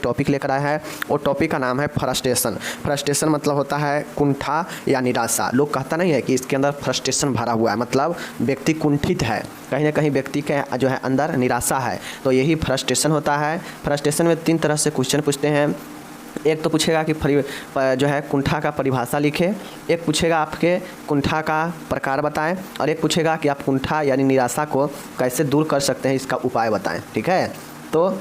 Topic लेकर आया है और टॉपिक का नाम है फ्रस्ट्रेशन। फ्रस्ट्रेशन मतलब होता है कुंठा या निराशा। लोग कहता नहीं है कि इसके अंदर फ्रस्ट्रेशन भरा हुआ है, मतलब व्यक्ति कुंठित है, कहीं ना कहीं व्यक्ति के जो है अंदर निराशा है, तो यही फ्रस्ट्रेशन होता है। फ्रस्ट्रेशन में 3 तरह से क्वेश्चन पूछते हैं। एक तो पूछेगा कि जो है कुंठा का परिभाषा लिखे, एक पूछेगा आपके कुंठा का प्रकार बताएं, और एक पूछेगा कि आप कुंठा यानी निराशा को कैसे दूर कर सकते हैं, इसका उपाय बताएं। ठीक है, तो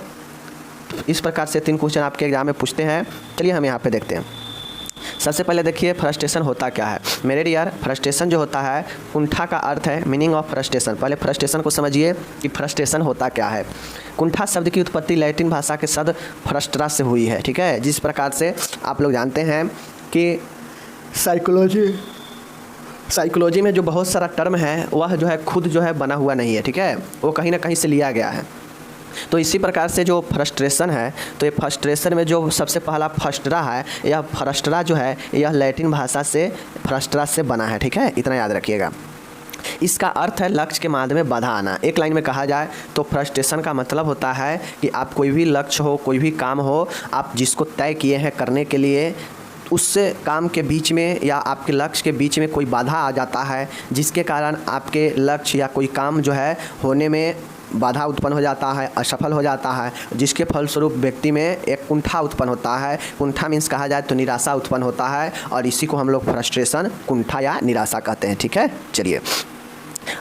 इस प्रकार से 3 क्वेश्चन आपके एग्जाम में पूछते हैं। चलिए हम यहाँ पे देखते हैं। सबसे पहले देखिए फ्रस्ट्रेशन होता क्या है। मेरे डियर, फ्रस्ट्रेशन जो होता है, कुंठा का अर्थ है मीनिंग ऑफ फ्रस्ट्रेशन। पहले फ्रस्ट्रेशन को समझिए कि फ्रस्ट्रेशन होता क्या है। कुंठा शब्द की उत्पत्ति लैटिन भाषा के शब्द फ्रस्ट्रा से हुई है। ठीक है, जिस प्रकार से आप लोग जानते हैं कि साइकोलॉजी में जो बहुत सारा टर्म है वह जो है खुद जो है बना हुआ नहीं है। ठीक है, वो कहीं ना कहीं से लिया गया है। तो इसी प्रकार से जो फ्रस्ट्रेशन है, तो ये फ्रस्ट्रेशन में जो सबसे पहला फ्रस्ट्रा है, यह फ्रस्ट्रा जो है यह लैटिन भाषा से फ्रस्ट्रा से बना है। ठीक है, इतना याद रखिएगा। इसका अर्थ है लक्ष्य के मार्ग में बाधा आना। एक लाइन में कहा जाए तो फ्रस्ट्रेशन का मतलब होता है कि आप कोई भी लक्ष्य हो, कोई भी काम हो, आप जिसको तय किए हैं करने के लिए, उससे काम के बीच में या आपके लक्ष्य के बीच में कोई बाधा आ जाता है, जिसके कारण आपके लक्ष्य या कोई काम जो है होने में बाधा उत्पन्न हो जाता है, असफल हो जाता है, जिसके फलस्वरूप व्यक्ति में एक कुंठा उत्पन्न होता है। कुंठा मीन्स कहा जाए तो निराशा उत्पन्न होता है, और इसी को हम लोग फ्रस्ट्रेशन, कुंठा या निराशा कहते हैं। ठीक है, चलिए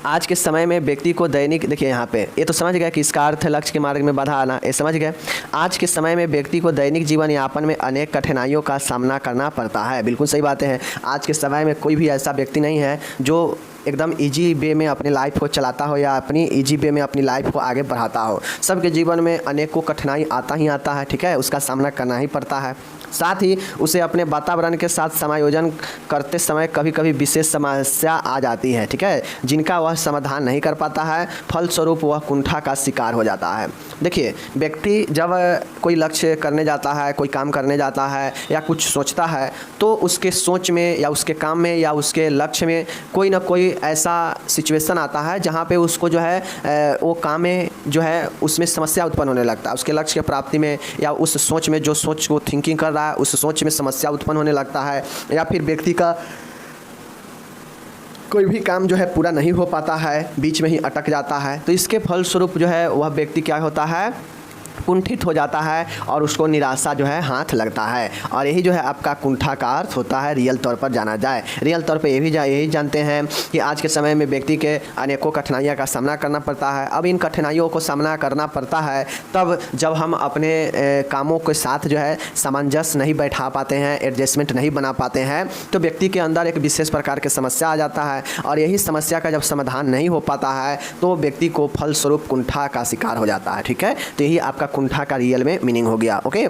आज के समय में व्यक्ति को दैनिक, देखिए यहाँ पे ये तो समझ गया कि इसका अर्थ है लक्ष्य के मार्ग में बाधा आना, ये समझ गए। आज के समय में व्यक्ति को दैनिक जीवन यापन में अनेक कठिनाइयों का सामना करना पड़ता है। बिल्कुल सही बातें हैं। आज के समय में कोई भी ऐसा व्यक्ति नहीं है जो एकदम इजी वे में अपने लाइफ को चलाता हो या अपनी इजी वे में अपनी लाइफ को आगे बढ़ाता हो। सबके जीवन में अनेकों कठिनाई आता ही आता है। ठीक है, उसका सामना करना ही पड़ता है। साथ ही उसे अपने वातावरण के साथ समायोजन करते समय कभी कभी विशेष समस्या आ जाती है। ठीक है, जिनका वह समाधान नहीं कर पाता है, फलस्वरूप वह कुंठा का शिकार हो जाता है। देखिए, व्यक्ति जब कोई लक्ष्य करने जाता है, कोई काम करने जाता है या कुछ सोचता है, तो उसके सोच में या उसके काम में या उसके लक्ष्य में कोई ना कोई ऐसा सिचुएशन आता है जहाँ पे उसको जो है वो काम में जो है उसमें समस्या उत्पन्न होने लगता है। उसके लक्ष्य के प्राप्ति में या उस सोच में, जो सोच को थिंकिंग कर रहा है, उस सोच में समस्या उत्पन्न होने लगता है, या फिर व्यक्ति का कोई भी काम जो है पूरा नहीं हो पाता है, बीच में ही अटक जाता है। तो इसके फलस्वरूप जो है वह व्यक्ति क्या होता है, कुंठित हो जाता है और उसको निराशा जो है हाथ लगता है। और यही जो है आपका कुंठा का अर्थ होता है। रियल तौर पर जाना जाए, रियल तौर पे यही जानते हैं कि आज के समय में व्यक्ति के अनेकों कठिनाइयों का सामना करना पड़ता है। अब इन कठिनाइयों को सामना करना पड़ता है तब जब हम अपने कामों के साथ जो है सामंजस्य नहीं बैठा पाते हैं, एडजस्टमेंट नहीं बना पाते हैं, तो व्यक्ति के अंदर एक विशेष प्रकार की समस्या आ जाता है। और यही समस्या का जब समाधान नहीं हो पाता है तो व्यक्ति को फलस्वरूप कुंठा का शिकार हो जाता है। ठीक है, तो यही आपका कुंठा का रियल में मीनिंग हो गया। ओके,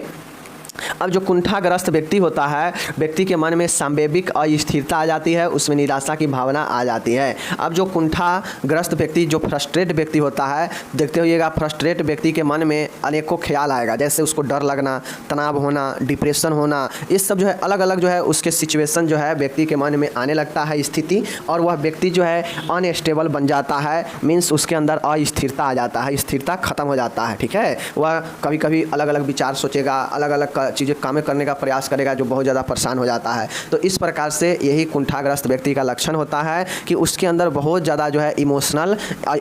अब जो कुंठाग्रस्त व्यक्ति होता है, व्यक्ति के मन में सांवेगिक अस्थिरता आ जाती है, उसमें निराशा की भावना आ जाती है। अब जो कुंठाग्रस्त व्यक्ति, जो फ्रस्ट्रेट व्यक्ति होता है, देखते होइएगा फ्रस्ट्रेट व्यक्ति के मन में अनेकों ख्याल आएगा, जैसे उसको डर लगना, तनाव होना, डिप्रेशन होना, ये सब जो है अलग अलग जो है उसके सिचुएशन जो है व्यक्ति के मन में आने लगता है स्थिति, और वह व्यक्ति जो है अनस्टेबल बन जाता है। मीन्स उसके अंदर अस्थिरता आ जाता है, स्थिरता खत्म हो जाता है। ठीक है, वह कभी कभी अलग अलग विचार सोचेगा, अलग अलग चीज़ें कामें करने का प्रयास करेगा, जो बहुत ज़्यादा परेशान हो जाता है। तो इस प्रकार से यही कुंठाग्रस्त व्यक्ति का लक्षण होता है कि उसके अंदर बहुत ज़्यादा जो है इमोशनल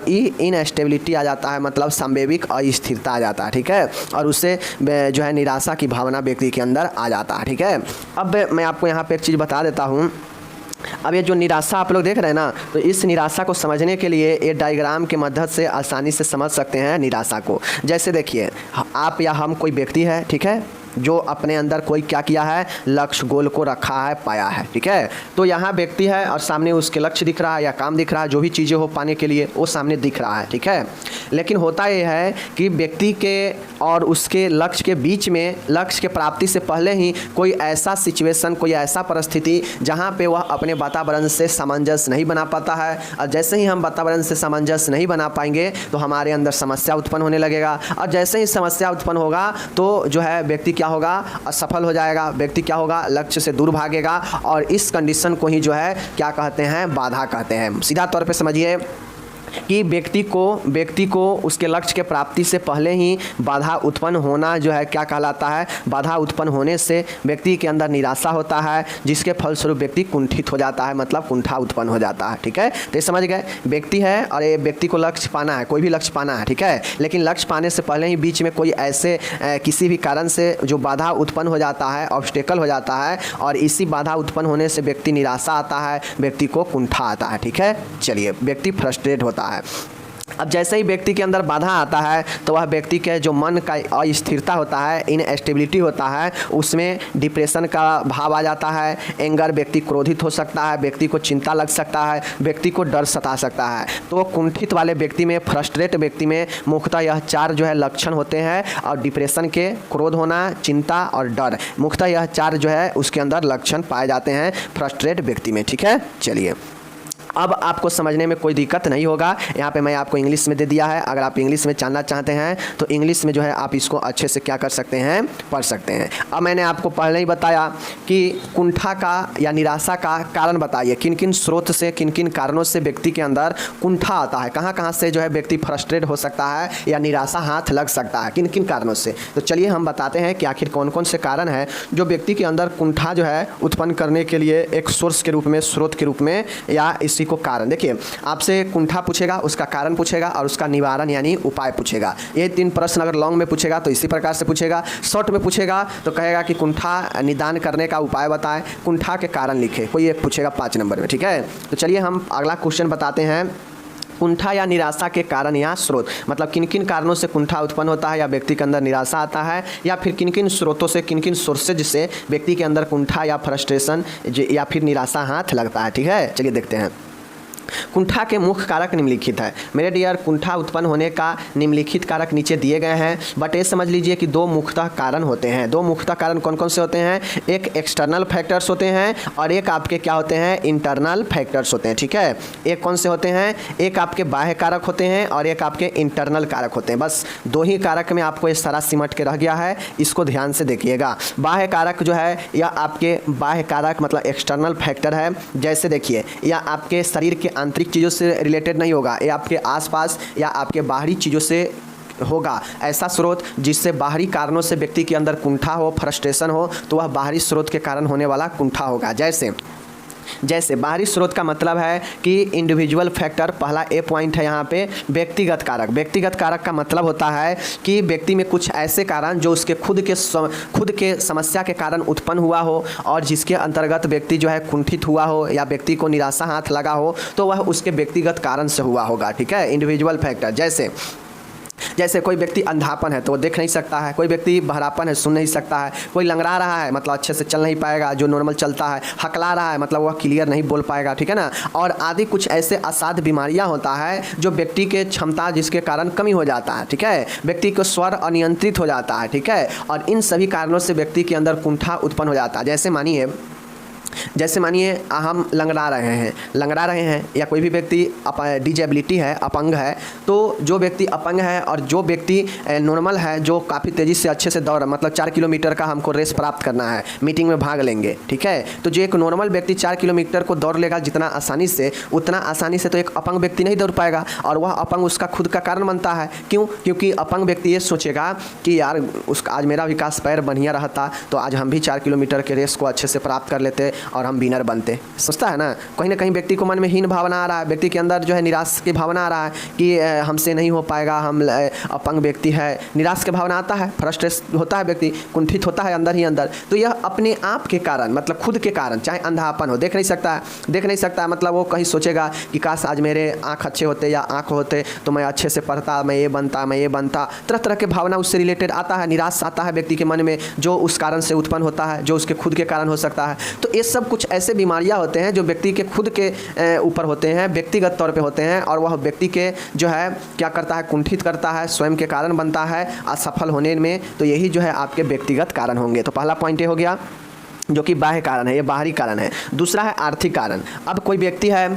इनस्टेबिलिटी आ जाता है, मतलब सांवेगिक अस्थिरता आ जाता है। ठीक है, और उससे जो है निराशा की भावना व्यक्ति के अंदर आ जाता है। ठीक है, अब मैं आपको यहाँ पे एक चीज़ बता देता हूँ। अब ये जो निराशा आप लोग देख रहे हैं ना, तो इस निराशा को समझने के लिए ये डायग्राम के मदद से आसानी से समझ सकते हैं निराशा को। जैसे देखिए, आप या हम कोई व्यक्ति है, ठीक है, जो अपने अंदर कोई क्या किया है, लक्ष्य गोल को रखा है, पाया है। ठीक है, तो यहाँ व्यक्ति है और सामने उसके लक्ष्य दिख रहा है या काम दिख रहा है, जो भी चीज़ें हो पाने के लिए वो सामने दिख रहा है। ठीक है, लेकिन होता ये है कि व्यक्ति के और उसके लक्ष्य के बीच में, लक्ष्य के प्राप्ति से पहले ही कोई ऐसा सिचुएशन, कोई ऐसा परिस्थिति जहाँ पे वह अपने वातावरण से सामंजस्य नहीं बना पाता है। और जैसे ही हम वातावरण से सामंजस्य नहीं बना पाएंगे तो हमारे अंदर समस्या उत्पन्न होने लगेगा, और जैसे ही समस्या उत्पन्न होगा तो जो है व्यक्ति क्या होगा, असफल हो जाएगा। व्यक्ति क्या होगा, लक्ष्य से दूर भागेगा, और इस कंडीशन को ही जो है क्या कहते हैं, बाधा कहते हैं। सीधा तौर पे समझिए कि व्यक्ति को उसके लक्ष्य के प्राप्ति से पहले ही बाधा उत्पन्न होना जो है क्या कहलाता है, बाधा उत्पन्न होने से व्यक्ति के अंदर निराशा होता है, जिसके फलस्वरूप व्यक्ति कुंठित हो जाता है, मतलब कुंठा उत्पन्न हो जाता है। ठीक है, तो ये समझ गए। व्यक्ति है और ये व्यक्ति को लक्ष्य पाना है, कोई भी लक्ष्य पाना है, ठीक है, लेकिन लक्ष्य पाने से पहले ही बीच में कोई ऐसे किसी भी कारण से जो बाधा उत्पन्न हो जाता है, ऑब्स्टेकल हो जाता है, और इसी बाधा उत्पन्न होने से व्यक्ति निराशा आता है, व्यक्ति को कुंठा आता है। ठीक है, चलिए, व्यक्ति फ्रस्ट्रेट होता है। अब जैसे ही व्यक्ति के अंदर बाधा आता है तो वह व्यक्ति के जो मन का अस्थिरता होता है, इनएस्टेबिलिटी होता है, उसमें डिप्रेशन का भाव आ जाता है, एंगर, व्यक्ति क्रोधित हो सकता है, व्यक्ति को चिंता लग सकता है, व्यक्ति को डर सता सकता है। तो कुंठित वाले व्यक्ति में, फ्रस्ट्रेट व्यक्ति में मुख्यतः यह 4 जो है लक्षण होते हैं, और डिप्रेशन के क्रोध होना, चिंता और डर, मुख्यतः यह 4 जो है उसके अंदर लक्षण पाए जाते हैं फ्रस्ट्रेट व्यक्ति में। ठीक है, चलिए, अब आपको समझने में कोई दिक्कत नहीं होगा। यहाँ पे मैं आपको इंग्लिश में दे दिया है, अगर आप इंग्लिश में जानना चाहते हैं तो इंग्लिश में जो है आप इसको अच्छे से क्या कर सकते हैं, पढ़ सकते हैं। अब मैंने आपको पहले ही बताया कि कुंठा का या निराशा का कारण बताइए, किन किन स्रोत से, किन किन कारणों से व्यक्ति के अंदर कुंठा आता है, कहाँ कहाँ से जो है व्यक्ति फ्रस्ट्रेट हो सकता है या निराशा हाथ लग सकता है, किन किन कारणों से। तो चलिए हम बताते हैं कि आखिर कौन कौन से कारण है जो व्यक्ति के अंदर कुंठा जो है उत्पन्न करने के लिए एक सोर्स के रूप में, स्रोत के रूप में, या इसी को कारण। देखिए, आपसे कुंठा पूछेगा, उसका कारण पूछेगा और उसका निवारण यानी उपाय पूछेगा। ये 3 प्रश्न अगर लॉन्ग में पूछेगा तो इसी प्रकार से पूछेगा। शॉर्ट में पूछेगा तो कहेगा कि कुंठा निदान करने का उपाय बताएं, कुंठा के कारण लिखे, कोई एक पूछेगा 5 नंबर में। ठीक है, तो चलिए हम अगला क्वेश्चन बताते हैं। कुंठा या निराशा के कारण या स्रोत, मतलब किन किन कारणों से कुंठा उत्पन्न होता है या व्यक्ति के अंदर निराशा आता है, या फिर किन किन स्रोतों से, किन किन सोर्सेज से व्यक्ति के अंदर कुंठा या फ्रस्ट्रेशन या फिर निराशा हाथ लगता है। ठीक है, चलिए देखते हैं। कुंठा के मुख्य कारक निम्नलिखित है। मेरे डियर, कुंठा उत्पन्न होने का निम्नलिखित कारक नीचे दिए गए हैं, बट ये समझ लीजिए कि 2 मुख्यतः कारण होते हैं। 2 मुख्यतः कारण कौन कौन से होते हैं? एक एक्सटर्नल फैक्टर्स होते हैं और एक आपके क्या होते हैं, इंटरनल फैक्टर्स होते हैं। ठीक है, एक कौन से होते हैं? एक आपके बाह्य कारक होते हैं और एक आपके इंटरनल कारक होते हैं। बस 2 ही कारक में आपको ये सारा सिमट के रह गया है, इसको ध्यान से देखिएगा। बाह्य कारक जो है या आपके बाह्य कारक मतलब एक्सटर्नल फैक्टर है, जैसे देखिए, या आपके शरीर के आंतरिक चीज़ों से रिलेटेड नहीं होगा, ये आपके आसपास या आपके बाहरी चीज़ों से होगा। ऐसा स्रोत जिससे बाहरी कारणों से व्यक्ति के अंदर कुंठा हो, फ्रस्ट्रेशन हो, तो वह बाहरी स्रोत के कारण होने वाला कुंठा होगा। जैसे बाहरी स्रोत का मतलब है कि इंडिविजुअल फैक्टर, पहला ए पॉइंट है यहाँ पे, व्यक्तिगत कारक। व्यक्तिगत कारक का मतलब होता है कि व्यक्ति में कुछ ऐसे कारण जो उसके खुद के समस्या के कारण उत्पन्न हुआ हो और जिसके अंतर्गत व्यक्ति जो है कुंठित हुआ हो या व्यक्ति को निराशा हाथ लगा हो, तो वह उसके व्यक्तिगत कारण से हुआ होगा। ठीक है, इंडिविजुअल फैक्टर। जैसे कोई व्यक्ति अंधापन है तो वो देख नहीं सकता है, कोई व्यक्ति बहरापन है, सुन नहीं सकता है, कोई लंगड़ा रहा है मतलब अच्छे से चल नहीं पाएगा जो नॉर्मल चलता है, हकला रहा है मतलब वह क्लियर नहीं बोल पाएगा। ठीक है ना, और आदि कुछ ऐसे असाध्य बीमारियां होता है जो व्यक्ति के क्षमता जिसके कारण कमी हो जाता है। ठीक है, व्यक्ति को स्वर अनियंत्रित हो जाता है। ठीक है, और इन सभी कारणों से व्यक्ति के अंदर कुंठा उत्पन्न हो जाता है। जैसे मानिए हम लंगड़ा रहे हैं या कोई भी व्यक्ति डिजेबिलिटी है, अपंग है, तो जो व्यक्ति अपंग है और जो व्यक्ति नॉर्मल है, जो काफ़ी तेज़ी से अच्छे से दौड़, मतलब 4 किलोमीटर का हमको रेस प्राप्त करना है, मीटिंग में भाग लेंगे। ठीक है, तो जो एक नॉर्मल व्यक्ति 4 किलोमीटर को दौड़ लेगा जितना आसानी से, उतना आसानी से तो एक अपंग व्यक्ति नहीं दौड़ पाएगा, और वह अपंग उसका खुद का कारण बनता है। क्यों? क्योंकि अपंग व्यक्ति ये सोचेगा कि यार उसका आज मेरा विकास पैर बढ़िया रहता तो आज हम भी 4 किलोमीटर के रेस को अच्छे से प्राप्त कर लेते और हम विनर बनते। सोचता है ना, कहीं ना कहीं व्यक्ति को मन में हीन भावना आ रहा है, व्यक्ति के अंदर जो है निराश की भावना आ रहा है कि हमसे नहीं हो पाएगा, हम अपंग व्यक्ति है, निराश की भावना आता है, फ्रस्ट्रेट होता है, व्यक्ति कुंठित होता है अंदर ही अंदर। तो यह अपने आप के कारण, मतलब खुद के कारण, चाहे अंधापन हो, देख नहीं सकता है, मतलब वो कहीं सोचेगा कि काश आज मेरे आँख अच्छे होते या आँख होते तो मैं अच्छे से पढ़ता, मैं ये बनता। तरह तरह के भावना उससे रिलेटेड आता है, निराश आता है व्यक्ति के मन में, जो उस कारण से उत्पन्न होता है, जो उसके खुद के कारण हो सकता है। तो ये सब कुछ ऐसे बीमारियां होते हैं जो व्यक्ति के खुद के ऊपर होते हैं, व्यक्तिगत तौर पे होते हैं, और वह व्यक्ति के जो है क्या करता है, कुंठित करता है, स्वयं के कारण बनता है असफल होने में। तो यही जो है आपके व्यक्तिगत कारण होंगे। तो पहला पॉइंट ये हो गया जो कि बाह्य कारण है, ये बाहरी कारण है। दूसरा है आर्थिक कारण। अब कोई व्यक्ति है,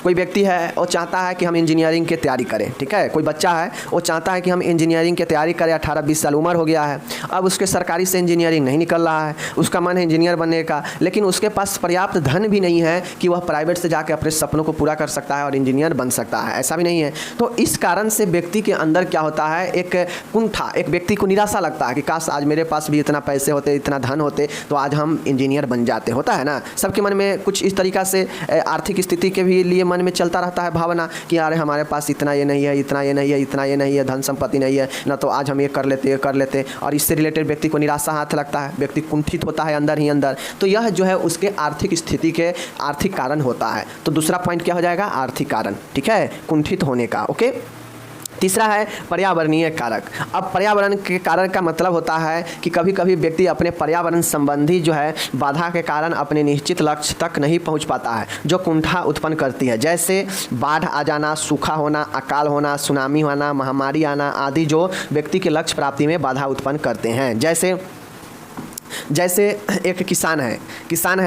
कोई व्यक्ति है वो चाहता है कि हम इंजीनियरिंग की तैयारी करें, ठीक है। कोई बच्चा है वो चाहता है कि हम इंजीनियरिंग की तैयारी करें, 18-20 साल उम्र हो गया है, अब उसके सरकारी से इंजीनियरिंग नहीं निकल रहा है, उसका मन है इंजीनियर बनने का, लेकिन उसके पास पर्याप्त धन भी नहीं है कि वह प्राइवेट से जाकर अपने सपनों को पूरा कर सकता है और इंजीनियर बन सकता है, ऐसा भी नहीं है। तो इस कारण से व्यक्ति के अंदर क्या होता है, एक कुंठा, एक व्यक्ति को निराशा लगता है कि काश आज मेरे पास भी इतना पैसे होते, इतना धन होते तो आज हम इंजीनियर बन जाते। होता है ना, सबके मन में कुछ इस तरीक़ा से आर्थिक स्थिति के भी लिए मन में चलता रहता है भावना कि यार हमारे पास इतना ये नहीं है, इतना ये नहीं है, इतना ये नहीं है, धन संपत्ति नहीं है ना, तो आज हम ये कर लेते, और इससे रिलेटेड व्यक्ति को निराशा हाथ लगता है, व्यक्ति कुंठित होता है अंदर ही अंदर। तो यह जो है उसके आर्थिक स्थिति के आर्थिक कारण होता है। तो दूसरा पॉइंट क्या हो जाएगा, आर्थिक कारण, ठीक है, कुंठित होने का। ओके, तीसरा है पर्यावरणीय कारक। अब पर्यावरण के कारण का मतलब होता है कि कभी कभी व्यक्ति अपने पर्यावरण संबंधी जो है बाधा के कारण अपने निश्चित लक्ष्य तक नहीं पहुंच पाता है, जो कुंठा उत्पन्न करती है, जैसे बाढ़ आ जाना, सूखा होना, अकाल होना, सुनामी होना, महामारी आना आदि, जो व्यक्ति के लक्ष्य प्राप्ति में बाधा उत्पन्न करते हैं। जैसे एक किसान है,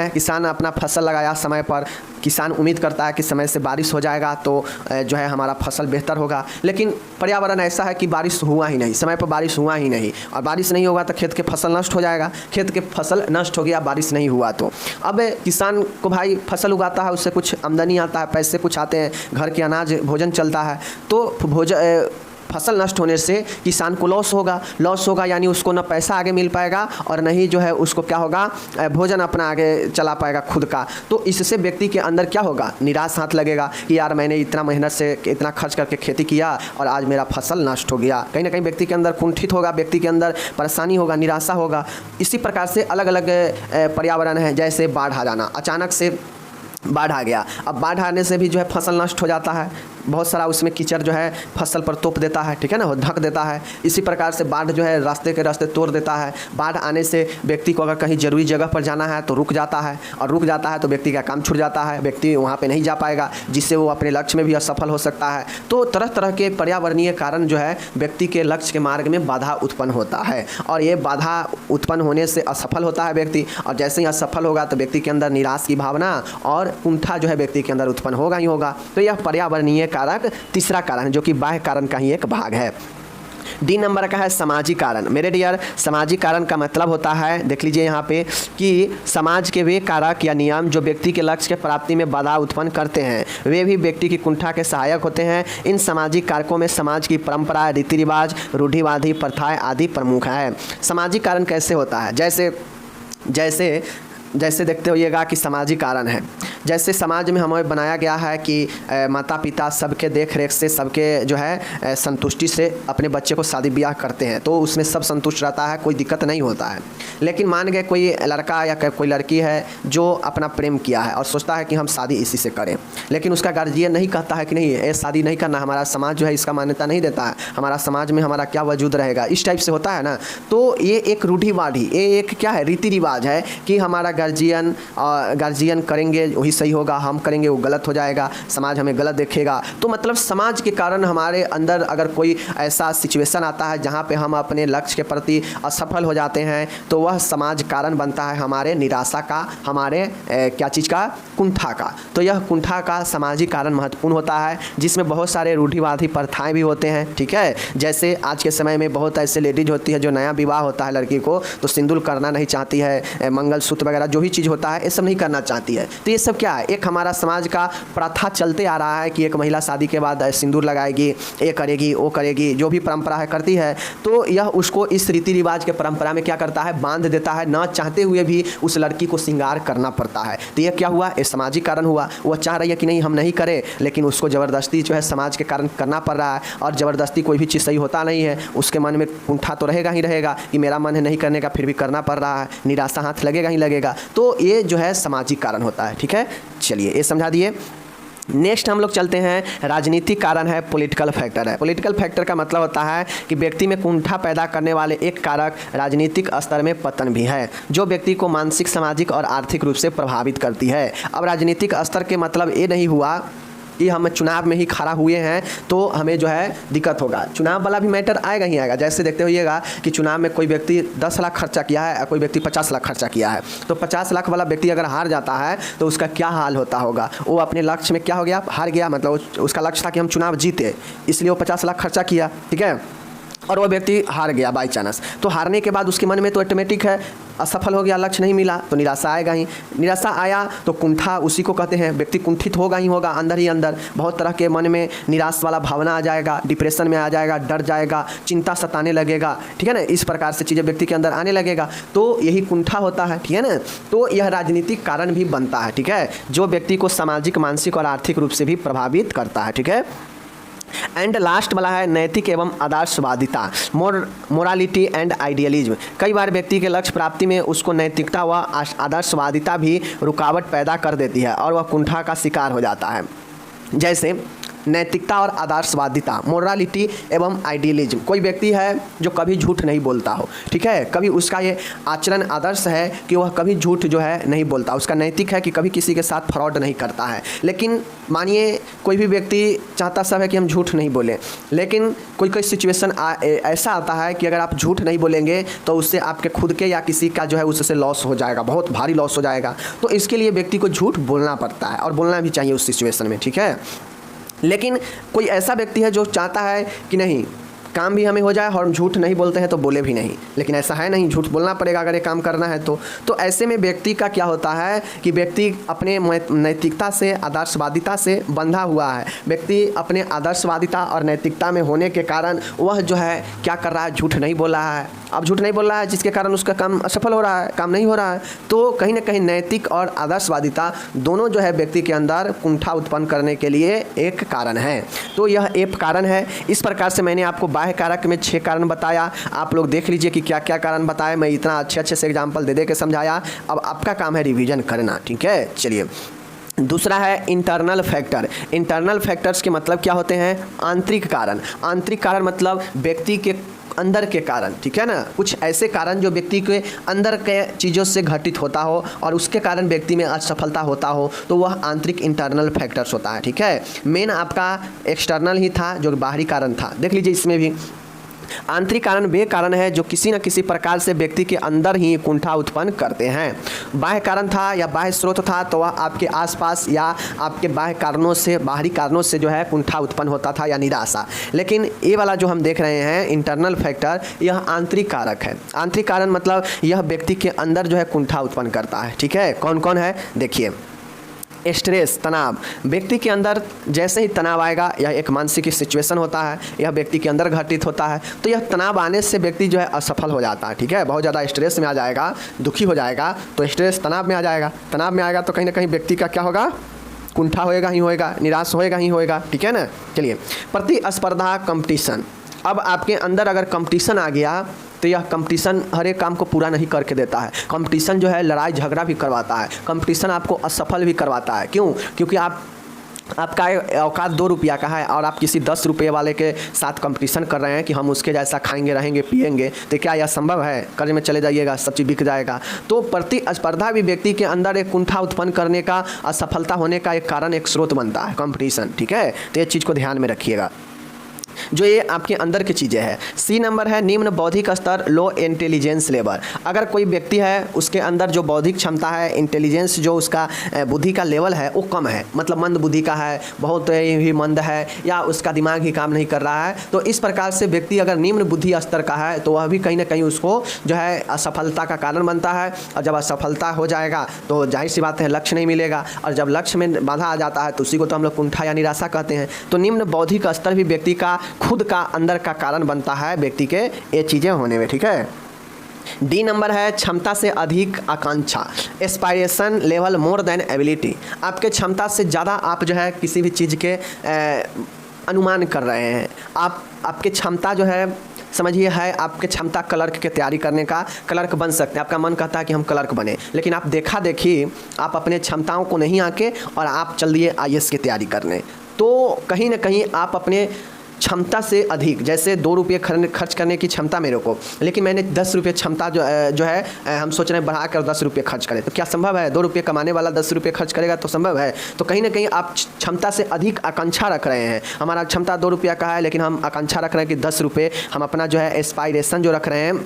किसान अपना फसल लगाया समय पर, किसान उम्मीद करता है कि समय से बारिश हो जाएगा तो जो है हमारा फसल बेहतर होगा, लेकिन पर्यावरण ऐसा है कि बारिश हुआ ही नहीं, समय पर बारिश हुआ ही नहीं, और बारिश नहीं होगा तो खेत के फसल नष्ट हो जाएगा, खेत के फसल नष्ट हो गया, बारिश नहीं हुआ तो। अब किसान को भाई फसल उगाता है, उससे कुछ आमदनी आता है, पैसे कुछ आते हैं, घर के अनाज भोजन चलता है, तो फसल नष्ट होने से किसान को लॉस होगा, यानी उसको ना पैसा आगे मिल पाएगा और नहीं जो है उसको क्या होगा, भोजन अपना आगे चला पाएगा खुद का। तो इससे व्यक्ति के अंदर क्या होगा, निराश हाथ लगेगा कि यार मैंने इतना मेहनत से इतना खर्च करके खेती किया और आज मेरा फसल नष्ट हो गया। कहीं ना कहीं व्यक्ति के अंदर कुंठित होगा, व्यक्ति के अंदर परेशानी होगा, निराशा होगा। इसी प्रकार से अलग अलग पर्यावरण है, जैसे बाढ़ आ जाना, अचानक से बाढ़ आ गया, अब बाढ़ आने से भी जो है फसल नष्ट हो जाता है, बहुत सारा उसमें कीचड़ जो है फसल पर तोप देता है, ठीक है ना, ढक देता है। इसी प्रकार से बाढ़ जो है रास्ते के रास्ते तोड़ देता है। बाढ़ आने से व्यक्ति को अगर कहीं ज़रूरी जगह पर जाना है तो रुक जाता है, और रुक जाता है तो व्यक्ति का काम छूट जाता है, व्यक्ति वहाँ पे नहीं जा पाएगा, जिससे वो अपने लक्ष्य में भी असफल हो सकता है। तो तरह तरह के पर्यावरणीय कारण जो है व्यक्ति के लक्ष्य के मार्ग में बाधा उत्पन्न होता है, और ये बाधा उत्पन्न होने से असफल होता है व्यक्ति, और जैसे ही असफल होगा तो व्यक्ति के अंदर निराश की भावना और कुंठा जो है व्यक्ति के अंदर उत्पन्न होगा ही होगा। तो यह पर्यावरणीय कारक तीसरा कारण है, जो कि बाह्य कारण का ही एक भाग है। डी नंबर का है सामाजिक कारण। मेरे डियर, सामाजिक कारण का मतलब होता है, देख लीजिए यहाँ पे, कि समाज के वे कारक या नियम जो व्यक्ति के लक्ष्य के प्राप्ति में बाधा उत्पन्न करते हैं, वे भी व्यक्ति की कुंठा के सहायक होते हैं। इन सामाजिक कारकों में समाज की परंपरा, रीति रिवाज, रूढ़िवादी प्रथाएं आदि प्रमुख है। सामाजिक कारण कैसे होता है, जैसे देखते होइएगा कि सामाजिक कारण है, जैसे समाज में हमें बनाया गया है कि माता पिता सबके देख रेख से, सबके जो है संतुष्टि से अपने बच्चे को शादी ब्याह करते हैं, तो उसमें सब संतुष्ट रहता है, कोई दिक्कत नहीं होता है। लेकिन मान गए कोई लड़का या कोई लड़की है जो अपना प्रेम किया है और सोचता है कि हम शादी इसी से करें, लेकिन उसका गार्जियन नहीं कहता है कि नहीं ये शादी नहीं करना, हमारा समाज जो है इसका मान्यता नहीं देता है, हमारा समाज में हमारा क्या वजूद रहेगा, इस टाइप से होता है ना। तो ये एक रूढ़िवादी, ये एक क्या है, रीति रिवाज है कि हमारा गार्जियन करेंगे वही सही होगा, हम करेंगे वो गलत हो जाएगा, समाज हमें गलत देखेगा। तो मतलब समाज के कारण हमारे अंदर अगर कोई ऐसा सिचुएशन आता है जहाँ पे हम अपने लक्ष्य के प्रति असफल हो जाते हैं, तो वह समाज कारण बनता है हमारे निराशा का, हमारे क्या चीज़ का, कुंठा का। तो यह कुंठा का सामाजिक कारण महत्वपूर्ण होता है, जिसमें बहुत सारे रूढ़िवादी प्रथाएं भी होते हैं, ठीक है। जैसे आज के समय में बहुत ऐसे लेडीज होती है जो नया विवाह होता है लड़की को, तो सिंदूर करना नहीं चाहती है, मंगलसूत्र वगैरह जो भी चीज़ होता है ये सब नहीं करना चाहती है। तो ये सब क्या है, एक हमारा समाज का प्रथा चलते आ रहा है कि एक महिला शादी के बाद सिंदूर लगाएगी, ये करेगी, वो करेगी, जो भी परंपरा है करती है। तो यह उसको इस रीति रिवाज के परंपरा में क्या करता है, बांध देता है, ना चाहते हुए भी उस लड़की को श्रृंगार करना पड़ता है। तो ये क्या हुआ, ये सामाजिक कारण हुआ। वो चाह रही है कि नहीं हम नहीं करें, लेकिन उसको ज़बरदस्ती जो है समाज के कारण करना पड़ रहा है, और ज़बरदस्ती कोई भी चीज़ सही होता नहीं है, उसके मन में कुंठा तो रहेगा ही रहेगा कि मेरा मन है नहीं करने का, फिर भी करना पड़ रहा है, निराशा हाथ लगेगा ही लगेगा। तो ये जो है सामाजिक कारण होता है, ठीक है। चलिए ये समझा दिए। नेक्स्ट हम लोग चलते हैं, राजनीतिक कारण है, पॉलिटिकल फैक्टर है। पॉलिटिकल फैक्टर का मतलब होता है कि व्यक्ति में कुंठा पैदा करने वाले एक कारक राजनीतिक स्तर में पतन भी है, जो व्यक्ति को मानसिक, सामाजिक और आर्थिक रूप से प्रभावित करती है। अब राजनीतिक स्तर के मतलब ये नहीं हुआ कि हम चुनाव में ही खड़ा हुए हैं तो हमें जो है दिक्कत होगा। चुनाव वाला भी मैटर आएगा ही आएगा। जैसे देखते होइएगा कि चुनाव में कोई व्यक्ति 10 लाख खर्चा किया है और कोई व्यक्ति 50 लाख खर्चा किया है, तो 50 लाख वाला व्यक्ति अगर हार जाता है तो उसका क्या हाल होता होगा। वो अपने लक्ष्य में क्या हो गया, हार गया। मतलब उसका लक्ष्य था कि हम चुनाव जीते, इसलिए वो 50 लाख खर्चा किया, ठीक है, और वो व्यक्ति हार गया बाई चांस। तो हारने के बाद उसके मन में तो ऑटोमेटिक है असफल हो गया, लक्ष्य नहीं मिला तो निराशा आएगा ही। निराशा आया तो कुंठा उसी को कहते हैं, व्यक्ति कुंठित होगा ही होगा अंदर ही अंदर। बहुत तरह के मन में निराश वाला भावना आ जाएगा, डिप्रेशन में आ जाएगा, डर जाएगा, चिंता सताने लगेगा, ठीक है ना। इस प्रकार से चीज़ें व्यक्ति के अंदर आने लगेगा, तो यही कुंठा होता है, ठीक है ना। तो यह राजनीतिक कारण भी बनता है, ठीक है, जो व्यक्ति को सामाजिक, मानसिक और आर्थिक रूप से भी प्रभावित करता है, ठीक है। एंड लास्ट वाला है नैतिक एवं आदर्शवादिता, मोरालिटी एंड आइडियलिज्म। कई बार व्यक्ति के लक्ष्य प्राप्ति में उसको नैतिकता व आदर्शवादिता भी रुकावट पैदा कर देती है और वह कुंठा का शिकार हो जाता है। जैसे नैतिकता और आदर्शवादिता, मोरालिटी एवं आइडियलिज्म। कोई व्यक्ति है जो कभी झूठ नहीं बोलता हो, ठीक है, कभी उसका ये आचरण आदर्श है कि वह कभी झूठ जो है नहीं बोलता, उसका नैतिक है कि कभी किसी के साथ फ्रॉड नहीं करता है। लेकिन मानिए कोई भी व्यक्ति चाहता सब है कि हम झूठ नहीं बोलें, लेकिन कोई कोई सिचुएशन ऐसा आता है कि अगर आप झूठ नहीं बोलेंगे तो उससे आपके खुद के या किसी का जो है उससे लॉस हो जाएगा, बहुत भारी लॉस हो जाएगा। तो इसके लिए व्यक्ति को झूठ बोलना पड़ता है और बोलना भी चाहिए उस सिचुएशन में, ठीक है। लेकिन कोई ऐसा व्यक्ति है जो चाहता है कि नहीं काम भी हमें हो जाए और हम झूठ नहीं बोलते हैं तो बोले भी नहीं, लेकिन ऐसा है नहीं, झूठ बोलना पड़ेगा अगर ये काम करना है तो ऐसे में व्यक्ति का क्या होता है कि व्यक्ति अपने नैतिकता से, आदर्शवादिता से बंधा हुआ है। व्यक्ति अपने आदर्शवादिता और नैतिकता में होने के कारण वह जो है क्या कर रहा है, झूठ नहीं बोल रहा है। अब झूठ नहीं बोल रहा है जिसके कारण उसका काम असफल हो रहा है, काम नहीं हो रहा है। तो कहीं ना कहीं नैतिक और आदर्शवादिता दोनों जो है व्यक्ति के अंदर कुंठा उत्पन्न करने के लिए एक कारण है। तो यह एक कारण है। इस प्रकार से मैंने आपको बाह्य कारक में 6 कारण बताया। आप लोग देख लीजिए कि क्या क्या कारण बताए। मैं इतना अच्छे से एग्जाम्पल दे के समझाया। अब आपका काम है रिवीजन करना, ठीक है। चलिए, दूसरा है इंटरनल फैक्टर। इंटरनल फैक्टर्स के मतलब क्या होते हैं, आंतरिक कारण। आंतरिक कारण मतलब व्यक्ति के अंदर के कारण, ठीक है ना, कुछ ऐसे कारण जो व्यक्ति के अंदर के चीज़ों से घटित होता हो और उसके कारण व्यक्ति में असफलता होता हो, तो वह आंतरिक इंटरनल फैक्टर्स होता है, ठीक है। मेन आपका एक्सटर्नल ही था जो बाहरी कारण था। देख लीजिए इसमें भी आंतरिक कारण वे कारण है जो किसी न किसी प्रकार से व्यक्ति के अंदर ही कुंठा उत्पन्न करते हैं। बाह्य कारण था या बाह्य स्रोत था तो वह आपके आसपास या आपके बाह्य कारणों से, बाहरी कारणों से जो है कुंठा उत्पन्न होता था या निराशा। लेकिन ये वाला जो हम देख रहे हैं इंटरनल फैक्टर, यह आंतरिक कारक है। आंतरिक कारण मतलब यह व्यक्ति के अंदर जो है कुंठा उत्पन्न करता है, ठीक है। कौन कौन है देखिए, स्ट्रेस, तनाव। व्यक्ति के अंदर जैसे ही तनाव आएगा, यह एक मानसिक सिचुएशन होता है, यह व्यक्ति के अंदर घटित होता है। तो यह तनाव आने से व्यक्ति जो है असफल हो जाता है, ठीक है। बहुत ज़्यादा स्ट्रेस में आ जाएगा, दुखी हो जाएगा, तो स्ट्रेस तनाव में आ जाएगा। तनाव में आएगा तो कहीं ना कहीं व्यक्ति का क्या होगा, कुंठा होएगा ही होएगा, निराश होएगा ही होएगा, ठीक है ना। चलिए, प्रतिस्पर्धा, कंपटीशन। अब आपके अंदर अगर कंपटीशन आ गया तो यह कंपटीशन हर एक काम को पूरा नहीं करके देता है। कंपटीशन जो है लड़ाई झगड़ा भी करवाता है। कंपटीशन आपको असफल भी करवाता है। क्यों? क्योंकि आपका औकात 2 रुपया का है और आप किसी 10 रुपये वाले के साथ कंपटीशन कर रहे हैं कि हम उसके जैसा खाएंगे, रहेंगे, पिएंगे, तो क्या यह संभव है? कर्ज में चले जाइएगा, सब चीज़ बिक जाएगा। तो प्रतिस्पर्धा भी व्यक्ति के अंदर एक कुंठा उत्पन्न करने का, असफलता होने का एक कारण, एक स्रोत बनता है कंपटीशन, ठीक है। तो ये चीज़ को ध्यान में रखिएगा, जो ये आपके अंदर की चीज़ें हैं। सी नंबर है निम्न बौद्धिक स्तर, लो इंटेलिजेंस लेवल। अगर कोई व्यक्ति है उसके अंदर जो बौद्धिक क्षमता है, इंटेलिजेंस जो उसका बुद्धि का लेवल है वो कम है, मतलब मंद बुद्धि का है, बहुत ही मंद है, या उसका दिमाग ही काम नहीं कर रहा है। तो इस प्रकार से व्यक्ति अगर निम्न बुद्धि स्तर का है तो वह भी कहीं ना कहीं उसको जो है असफलता का कारण बनता है। और जब असफलता हो जाएगा तो जाहिर सी बात है लक्ष्य नहीं मिलेगा, और जब लक्ष्य में बाधा आ जाता है तो उसी को तो हम लोग कुंठा या निराशा कहते हैं। तो निम्न बौद्धिक स्तर भी व्यक्ति का खुद का अंदर का कारण बनता है व्यक्ति के ये चीज़ें होने में, ठीक है। डी नंबर है क्षमता से अधिक आकांक्षा, aspiration level more than ability. आपके क्षमता से ज़्यादा आप जो है किसी भी चीज़ के अनुमान कर रहे हैं। आपके क्षमता जो है समझिए है, आपके क्षमता क्लर्क की तैयारी करने का, क्लर्क बन सकते हैं। आपका मन कहता है कि हम क्लर्क बने, लेकिन आप देखा देखी आप अपने क्षमताओं को नहीं आके और आप चल दिए IAS की तैयारी करने। तो कहीं ना कहीं आप अपने क्षमता से अधिक, जैसे 2 रुपये खर्च करने की क्षमता मेरे को, लेकिन मैंने 10 रुपये क्षमता जो है हम सोच रहे हैं बढ़ा कर 10 रुपये खर्च करें, तो क्या संभव है? 2 रुपये कमाने वाला 10 रुपये खर्च करेगा तो संभव है? तो कहीं ना कहीं आप क्षमता से अधिक आकांक्षा रख रहे हैं। हमारा क्षमता 2 रुपया का है, लेकिन हम आकांक्षा रख रहे हैं कि 10 रुपये हम अपना जो है एस्पायरेशन जो रख रहे हैं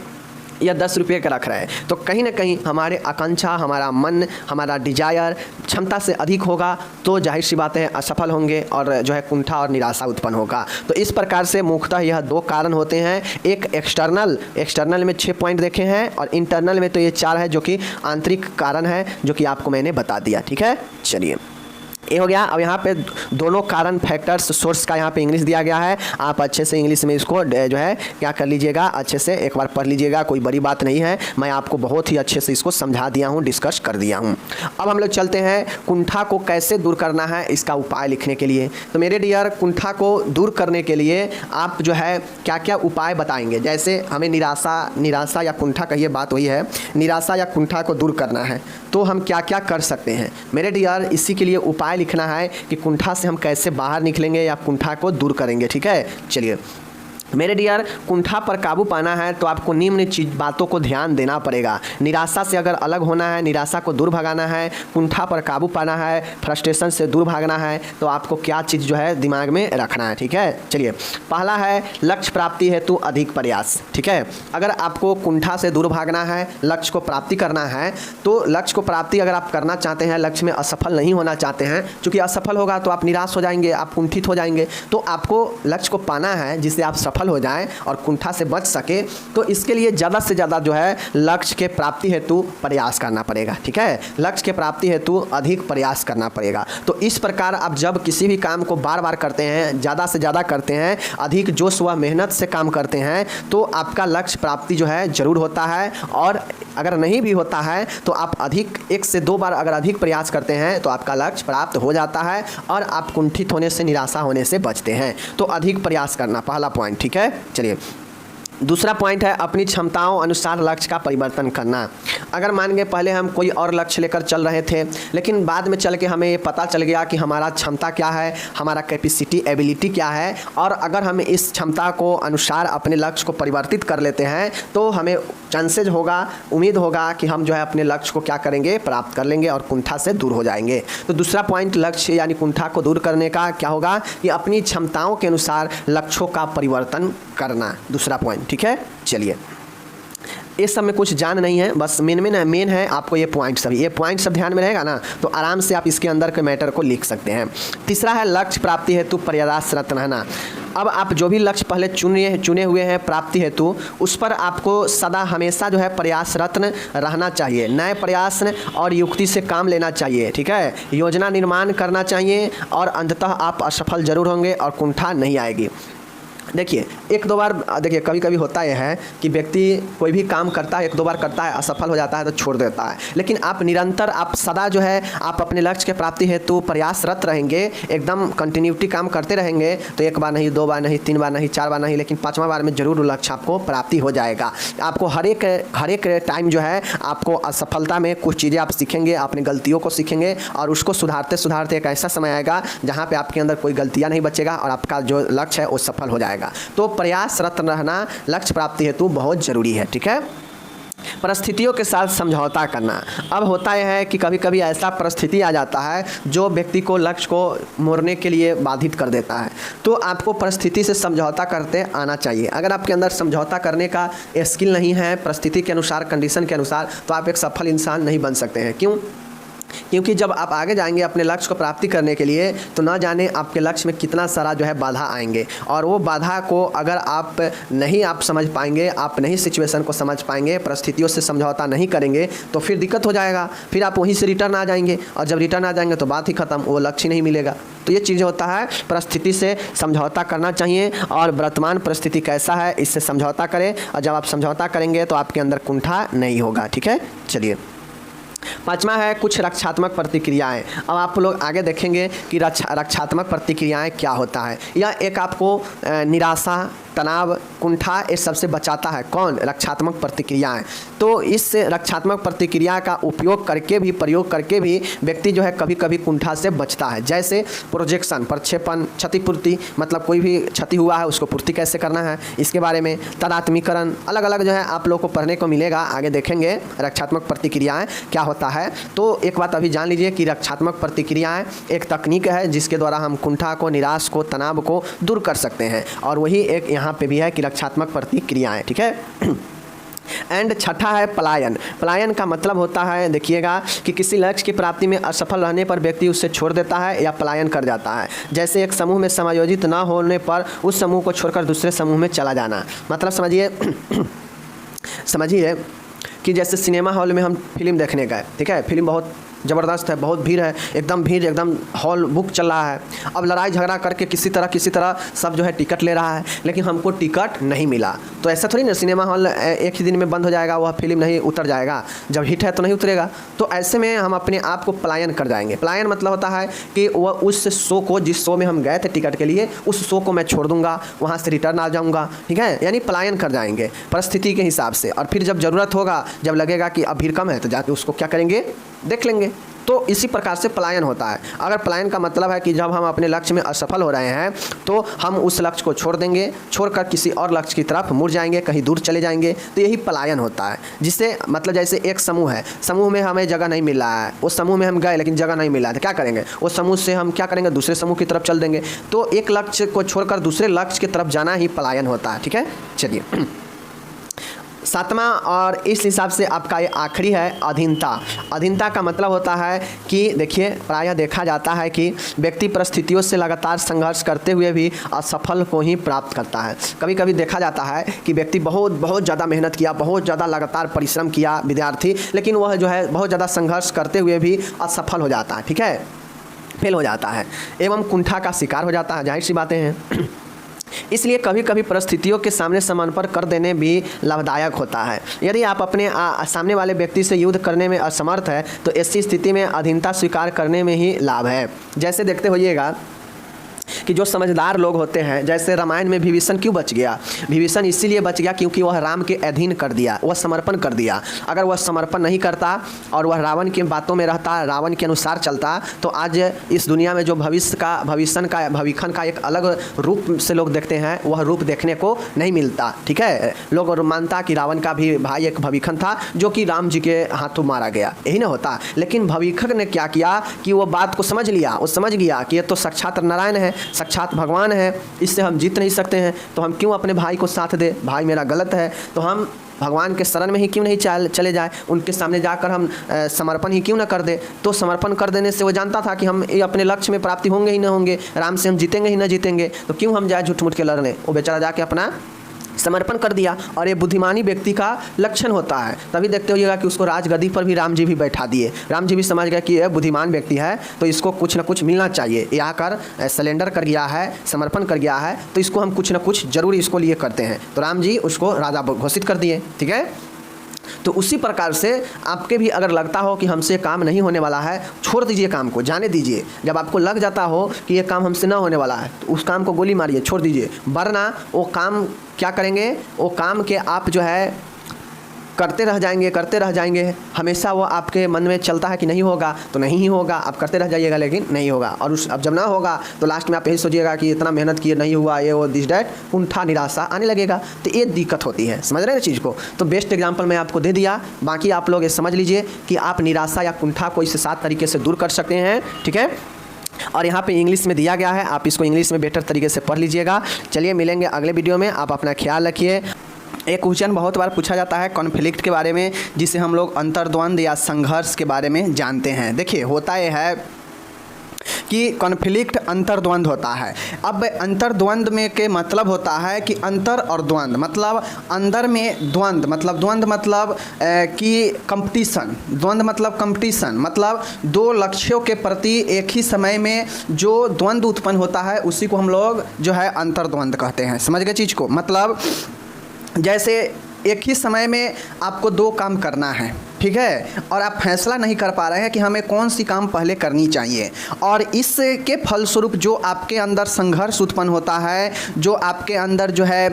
या 10 रुपये का रख रहे हैं। तो कहीं ना कहीं हमारे आकांक्षा, हमारा मन, हमारा डिजायर क्षमता से अधिक होगा, तो जाहिर सी बात है असफल होंगे और जो है कुंठा और निराशा उत्पन्न होगा। तो इस प्रकार से मुख्यतः यह 2 कारण होते हैं। एक एक्सटर्नल में 6 पॉइंट देखे हैं, और इंटरनल में तो ये 4 है, जो कि आंतरिक कारण है, जो कि आपको मैंने बता दिया। ठीक है, चलिए ये हो गया। अब यहाँ पे दोनों कारण, फैक्टर्स, सोर्स का यहाँ पे इंग्लिश दिया गया है। आप अच्छे से इंग्लिश में इसको जो है क्या कर लीजिएगा, अच्छे से एक बार पढ़ लीजिएगा, कोई बड़ी बात नहीं है। मैं आपको बहुत ही अच्छे से इसको समझा दिया हूँ, डिस्कस कर दिया हूँ। अब हम लोग चलते हैं कुंठा को कैसे दूर करना है, इसका उपाय लिखने के लिए। तो मेरे डियर, कुंठा को दूर करने के लिए आप जो है क्या क्या उपाय बताएंगे। जैसे हमें निराशा या कुंठा का ये बात वही है, निराशा या कुंठा को दूर करना है, तो हम क्या क्या कर सकते हैं मेरे डियर। इसी के लिए उपाय लिखना है कि कुंठा से हम कैसे बाहर निकलेंगे या कुंठा को दूर करेंगे। ठीक है, चलिए मेरे डियर, कुंठा पर काबू पाना है तो आपको निम्न बातों को ध्यान देना पड़ेगा। निराशा से अगर अलग होना है, निराशा को दूर भगाना है, कुंठा पर काबू पाना है, फ्रस्ट्रेशन से दूर भागना है, तो आपको क्या चीज़ जो है दिमाग में रखना है। ठीक है, चलिए पहला है लक्ष्य प्राप्ति हेतु अधिक प्रयास। ठीक है, अगर आपको कुंठा से दूर भागना है, लक्ष्य को प्राप्ति करना है, तो लक्ष्य को प्राप्ति अगर आप करना चाहते हैं, लक्ष्य में असफल नहीं होना चाहते हैं, क्योंकि असफल होगा तो आप निराश हो जाएंगे, आप कुंठित हो जाएंगे। तो आपको लक्ष्य को पाना है जिससे आप सफल हो जाएं और कुंठा से बच सके, तो इसके लिए ज़्यादा से ज़्यादा जो है लक्ष्य के प्राप्ति हेतु प्रयास करना पड़ेगा। ठीक है, लक्ष्य के प्राप्ति हेतु अधिक प्रयास करना पड़ेगा। तो इस प्रकार आप जब किसी भी काम को बार बार करते हैं, ज़्यादा से ज़्यादा करते हैं, अधिक जोश व मेहनत से काम करते हैं, तो आपका लक्ष्य प्राप्ति जो है ज़रूर होता है। और अगर नहीं भी होता है तो आप अधिक 1 से 2 बार अगर अधिक प्रयास करते हैं तो आपका लक्ष्य प्राप्त हो जाता है और आप कुंठित होने से, निराशा होने से बचते हैं। तो अधिक प्रयास करना, पहला पॉइंट। ठीक है, चलिए दूसरा पॉइंट है अपनी क्षमताओं अनुसार लक्ष्य का परिवर्तन करना। अगर मान के पहले हम कोई और लक्ष्य लेकर चल रहे थे, लेकिन बाद में चल के हमें ये पता चल गया कि हमारा क्षमता क्या है, हमारा कैपेसिटी, एबिलिटी क्या है, और अगर हम इस क्षमता को अनुसार अपने लक्ष्य को परिवर्तित कर लेते हैं, तो हमें चांसेज होगा, उम्मीद होगा कि हम जो है अपने लक्ष्य को क्या करेंगे, प्राप्त कर लेंगे और कुंठा से दूर हो जाएंगे। तो दूसरा पॉइंट लक्ष्य यानी कुंठा को दूर करने का क्या होगा कि अपनी क्षमताओं के अनुसार लक्ष्यों का परिवर्तन करना, दूसरा पॉइंट। ठीक है, चलिए इस सब में कुछ जान नहीं है, बस मेन है आपको ये पॉइंट सब ध्यान में रहेगा ना, तो आराम से आप इसके अंदर के मैटर को लिख सकते हैं। तीसरा है लक्ष्य प्राप्ति हेतु प्रयासरत रहना। अब आप जो भी लक्ष्य पहले चुने हुए हैं प्राप्ति हेतु, उस पर आपको सदा हमेशा जो है प्रयासरत रहना चाहिए, नए प्रयास और युक्ति से काम लेना चाहिए। ठीक है, योजना निर्माण करना चाहिए और अंततः आप असफल जरूर होंगे और कुंठा नहीं आएगी। देखिए 1-2 बार, देखिए कभी कभी होता यह है कि व्यक्ति कोई भी काम करता है, 1-2 बार करता है, असफल हो जाता है तो छोड़ देता है। लेकिन आप निरंतर, आप सदा जो है आप अपने लक्ष्य के प्राप्ति हेतु प्रयासरत रहेंगे, एकदम कंटिन्यूटी काम करते रहेंगे, तो 1 बार नहीं, 2 बार नहीं, 3 बार नहीं, 4 बार नहीं, लेकिन 5वां बार में जरूर लक्ष्य आपको प्राप्ति हो जाएगा। आपको हर एक टाइम जो है आपको असफलता में कुछ चीज़ें आप सीखेंगे, अपनी गलतियों को सीखेंगे और उसको सुधारते सुधारते एक ऐसा समय आएगा जहाँ पर आपके अंदर कोई गलतियाँ नहीं बचेगा और आपका जो लक्ष्य है वो सफल हो जाएगा। तो प्रयासरत रहना लक्ष्य प्राप्ति हेतु बहुत जरूरी है। ठीक है, परिस्थितियों के साथ समझौता करना। अब होता यह है कि कभी कभी ऐसा परिस्थिति आ जाता है जो व्यक्ति को लक्ष्य को मोड़ने के लिए बाधित कर देता है, तो आपको परिस्थिति से समझौता करते आना चाहिए। अगर आपके अंदर समझौता करने का स्किल नहीं है परिस्थिति के अनुसार, कंडीशन के अनुसार, तो आप एक सफल इंसान नहीं बन सकते हैं। क्यों? क्योंकि जब आप आगे जाएंगे अपने लक्ष्य को प्राप्ति करने के लिए, तो ना जाने आपके लक्ष्य में कितना सारा जो है बाधा आएंगे, और वो बाधा को अगर आप नहीं समझ पाएंगे, आप नहीं सिचुएशन को समझ पाएंगे, परिस्थितियों से समझौता नहीं करेंगे, तो फिर दिक्कत हो जाएगा। फिर आप वहीं से रिटर्न आ जाएंगे, और जब रिटर्न आ जाएंगे तो बात ही खत्म, वो लक्ष्य नहीं मिलेगा। तो ये चीज़ होता है, परिस्थिति से समझौता करना चाहिए और वर्तमान परिस्थिति कैसा है इससे समझौता करें, और जब आप समझौता करेंगे तो आपके अंदर कुंठा नहीं होगा। ठीक है, चलिए 5वां है कुछ रक्षात्मक प्रतिक्रियाएं। अब आप लोग आगे देखेंगे कि रक्षात्मक प्रतिक्रियाएं क्या होता है। या एक आपको निराशा तनाव, कुंठा, ये सबसे बचाता है। कौन? रक्षात्मक प्रतिक्रियाएं। तो इस रक्षात्मक प्रतिक्रिया का उपयोग करके भी, प्रयोग करके भी व्यक्ति जो है कभी कभी कुंठा से बचता है। जैसे प्रोजेक्शन, प्रक्षेपण, क्षतिपूर्ति, मतलब कोई भी क्षति हुआ है उसको पूर्ति कैसे करना है, इसके बारे में। तदात्मीकरण, अलग अलग जो है आप लोगों को पढ़ने को मिलेगा, आगे देखेंगे रक्षात्मक प्रतिक्रियाएं क्या होता है। तो एक बात अभी जान लीजिए कि रक्षात्मक प्रतिक्रियाएं एक तकनीक है जिसके द्वारा हम कुंठा को, निराश को, तनाव को दूर कर सकते हैं, और वही एक यहाँ पे भी है कि रक्षात्मक प्रतिक्रियाएं, ठीक है। एंड छठा है पलायन। पलायन का मतलब होता है, देखिएगा, कि किसी लक्ष्य की प्राप्ति में असफल रहने पर व्यक्ति उससे छोड़ देता है या पलायन कर जाता है। जैसे एक समूह में समायोजित न होने पर उस समूह को छोड़कर दूसरे समूह में चला जाना। मतलब समझिए कि जैसे सिनेमा हॉल में हम फिल्म देखने गए, ठीक है, फिल्म बहुत ज़बरदस्त है, बहुत भीड़ है, भीड़ एकदम हॉल बुक चल रहा है। अब लड़ाई झगड़ा करके किसी तरह सब जो है टिकट ले रहा है, लेकिन हमको टिकट नहीं मिला। तो ऐसा थोड़ी ना सिनेमा हॉल एक ही दिन में बंद हो जाएगा, वह फिल्म नहीं उतर जाएगा, जब हिट है तो नहीं उतरेगा। तो ऐसे में हम अपने आप को पलायन कर जाएंगे। पलायन मतलब होता है कि वह उस शो को, जिस शो में हम गए थे टिकट के लिए, उस शो को मैं छोड़ दूंगा, वहाँ से रिटर्न आ जाऊँगा, ठीक है, यानी पलायन कर जाएंगे परिस्थिति के हिसाब से। और फिर जब ज़रूरत होगा, जब लगेगा कि अब भीड़ कम है, तो जाके उसको क्या करेंगे, देख लेंगे। तो इसी प्रकार से पलायन होता है। अगर पलायन का मतलब है कि जब हम अपने लक्ष्य में असफल हो रहे हैं तो हम उस लक्ष्य को छोड़ देंगे, छोड़कर किसी और लक्ष्य की तरफ मुड़ जाएंगे, कहीं दूर चले जाएंगे, तो यही पलायन होता है। जिससे मतलब जैसे एक समूह है, समूह में हमें जगह नहीं मिल रहा है, उस समूह में हम गए लेकिन जगह नहीं मिला है, तो क्या करेंगे, उस समूह से हम क्या करेंगे, दूसरे समूह की तरफ चल देंगे। तो एक लक्ष्य को छोड़कर दूसरे लक्ष्य की तरफ जाना ही पलायन होता है, ठीक है। चलिए सातवां, और इस हिसाब से आपका ये आखिरी है, अधीनता। अधीनता का मतलब होता है कि देखिए, प्रायः देखा जाता है कि व्यक्ति परिस्थितियों से लगातार संघर्ष करते हुए भी असफल को ही प्राप्त करता है। कभी कभी देखा जाता है कि व्यक्ति बहुत ज़्यादा मेहनत किया, बहुत ज़्यादा लगातार परिश्रम किया विद्यार्थी, लेकिन वह जो है बहुत ज़्यादा संघर्ष करते हुए भी असफल हो जाता है, ठीक है, फेल हो जाता है, एवं कुंठा का शिकार हो जाता है। जाहिर सी बातें हैं। इसलिए कभी कभी परिस्थितियों के सामने समर्पण कर देने भी लाभदायक होता है। यदि आप अपने सामने वाले व्यक्ति से युद्ध करने में असमर्थ है तो ऐसी स्थिति में अधीनता स्वीकार करने में ही लाभ है। जैसे देखते होइएगा कि जो समझदार लोग होते हैं, जैसे रामायण में विभीषण क्यों बच गया, विभीषण इसीलिए बच गया क्योंकि वह राम के अधीन कर दिया, वह समर्पण कर दिया। अगर वह समर्पण नहीं करता और वह रावण की बातों में रहता, रावण के अनुसार चलता, तो आज इस दुनिया में जो भविष्य का एक अलग रूप से लोग देखते हैं, वह रूप देखने को नहीं मिलता, ठीक है। लोग मानता कि रावण का भी भाई एक भविष्य था जो कि राम जी के हाथों मारा गया, यही ना होता। लेकिन भविष्य ने क्या किया कि वो बात को समझ लिया, वो समझ गया कि ये तो साक्षात नारायण है, साक्षात भगवान है, इससे हम जीत नहीं सकते हैं, तो हम क्यों अपने भाई को साथ दे, भाई मेरा गलत है, तो हम भगवान के शरण में ही क्यों नहीं चले जाए, उनके सामने जाकर हम समर्पण ही क्यों ना कर दे। तो समर्पण कर देने से वो जानता था कि हम ये अपने लक्ष्य में प्राप्ति होंगे ही ना होंगे, राम से हम जीतेंगे ही ना जीतेंगे, तो क्यों हम जाए झूठ मूठ के लड़ने। वो बेचारा जाके अपना समर्पण कर दिया, और ये बुद्धिमानी व्यक्ति का लक्षण होता है। तभी देखते होइएगा कि उसको राजगद्दी पर भी राम जी भी बैठा दिए। राम जी भी समझ गए कि यह बुद्धिमान व्यक्ति है, तो इसको कुछ ना कुछ मिलना चाहिए, ये आकर सरेंडर कर गया है, समर्पण कर गया है, तो इसको हम कुछ ना कुछ जरूर इसको लिए करते हैं। तो राम जी उसको राजा घोषित कर दिए, ठीक है। तो उसी प्रकार से आपके भी अगर लगता हो कि हमसे काम नहीं होने वाला है, छोड़ दीजिए काम को, जाने दीजिए। जब आपको लग जाता हो कि ये काम हमसे ना होने वाला है, तो उस काम को गोली मारिए, छोड़ दीजिए, वरना वो काम क्या करेंगे, वो काम के आप जो है करते रह जाएंगे। हमेशा वो आपके मन में चलता है कि नहीं होगा, तो नहीं ही होगा, आप करते रह जाइएगा लेकिन नहीं होगा। और अब जब ना होगा तो लास्ट में आप यही सोचिएगा कि इतना मेहनत किए नहीं हुआ, ये वो दिस डैट, कुंठा निराशा आने लगेगा। तो ये दिक्कत होती है, समझ रहे हैं चीज़ को। तो बेस्ट एग्जाम्पल मैं आपको दे दिया, बाकी आप लोग ये समझ लीजिए कि आप निराशा या कुंठा को इस 7 तरीके से दूर कर सकते हैं, ठीक है। और यहाँ पे इंग्लिश में दिया गया है, आप इसको इंग्लिश में बेटर तरीके से पढ़ लीजिएगा। चलिए मिलेंगे अगले वीडियो में, आप अपना ख्याल रखिए। एक क्वेश्चन बहुत बार पूछा जाता है कॉन्फ्लिक्ट के बारे में, जिसे हम लोग अंतर्द्वंद या संघर्ष के बारे में जानते हैं। देखिए होता यह है कि कॉन्फ्लिक्ट अंतर्द्वंद होता है। अब अंतर्द्वंद में के मतलब होता है कि अंतर और द्वंद, मतलब अंदर में द्वंद, मतलब द्वंद मतलब कि कंपटीशन, द्वंद मतलब कंपटीशन, मतलब दो लक्ष्यों के प्रति एक ही समय में जो द्वंद उत्पन्न होता है उसी को हम लोग जो है अंतर्द्वंद कहते हैं। समझ गए चीज़ को। मतलब जैसे एक ही समय में आपको 2 काम करना है, ठीक है, और आप फैसला नहीं कर पा रहे हैं कि हमें कौन सी काम पहले करनी चाहिए, और इसके फलस्वरूप जो आपके अंदर संघर्ष उत्पन्न होता है, जो आपके अंदर जो है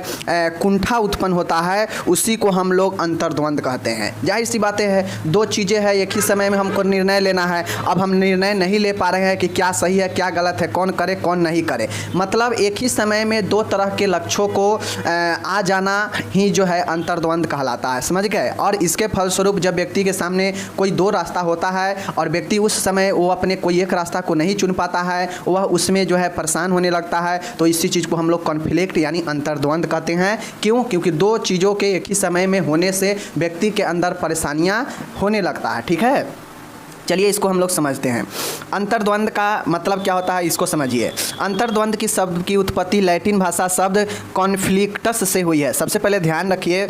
कुंठा उत्पन्न होता है, उसी को हम लोग अंतर्द्वंद कहते हैं। जाहिर सी बातें हैं, दो चीज़ें हैं, एक ही समय में हमको निर्णय लेना है। अब हम निर्णय नहीं ले पा रहे हैं कि क्या सही है क्या गलत है, कौन करे कौन नहीं करे। मतलब एक ही समय में दो तरह के लक्ष्यों को आ जाना ही जो है अंतर्द्वंद कहलाता है, समझ गए। और इसके फलस्वरूप जब व्यक्ति के सामने कोई दो रास्ता होता है और व्यक्ति उस समय वो अपने कोई एक रास्ता को नहीं चुन पाता है, वह उसमें जो है परेशान होने लगता है, तो इसी चीज़ को हम लोग कॉन्फ्लिक्ट यानी अंतर्द्वंद कहते हैं। क्यों? क्योंकि दो चीज़ों के एक ही समय में होने से व्यक्ति के अंदर परेशानियाँ होने लगता है, ठीक है। चलिए इसको हम लोग समझते हैं। अंतर्द्वंद का मतलब क्या होता है, इसको समझिए। अंतर्द्वंद की शब्द की उत्पत्ति लैटिन भाषा शब्द कॉन्फ्लिक्टस से हुई है। सबसे पहले ध्यान रखिए,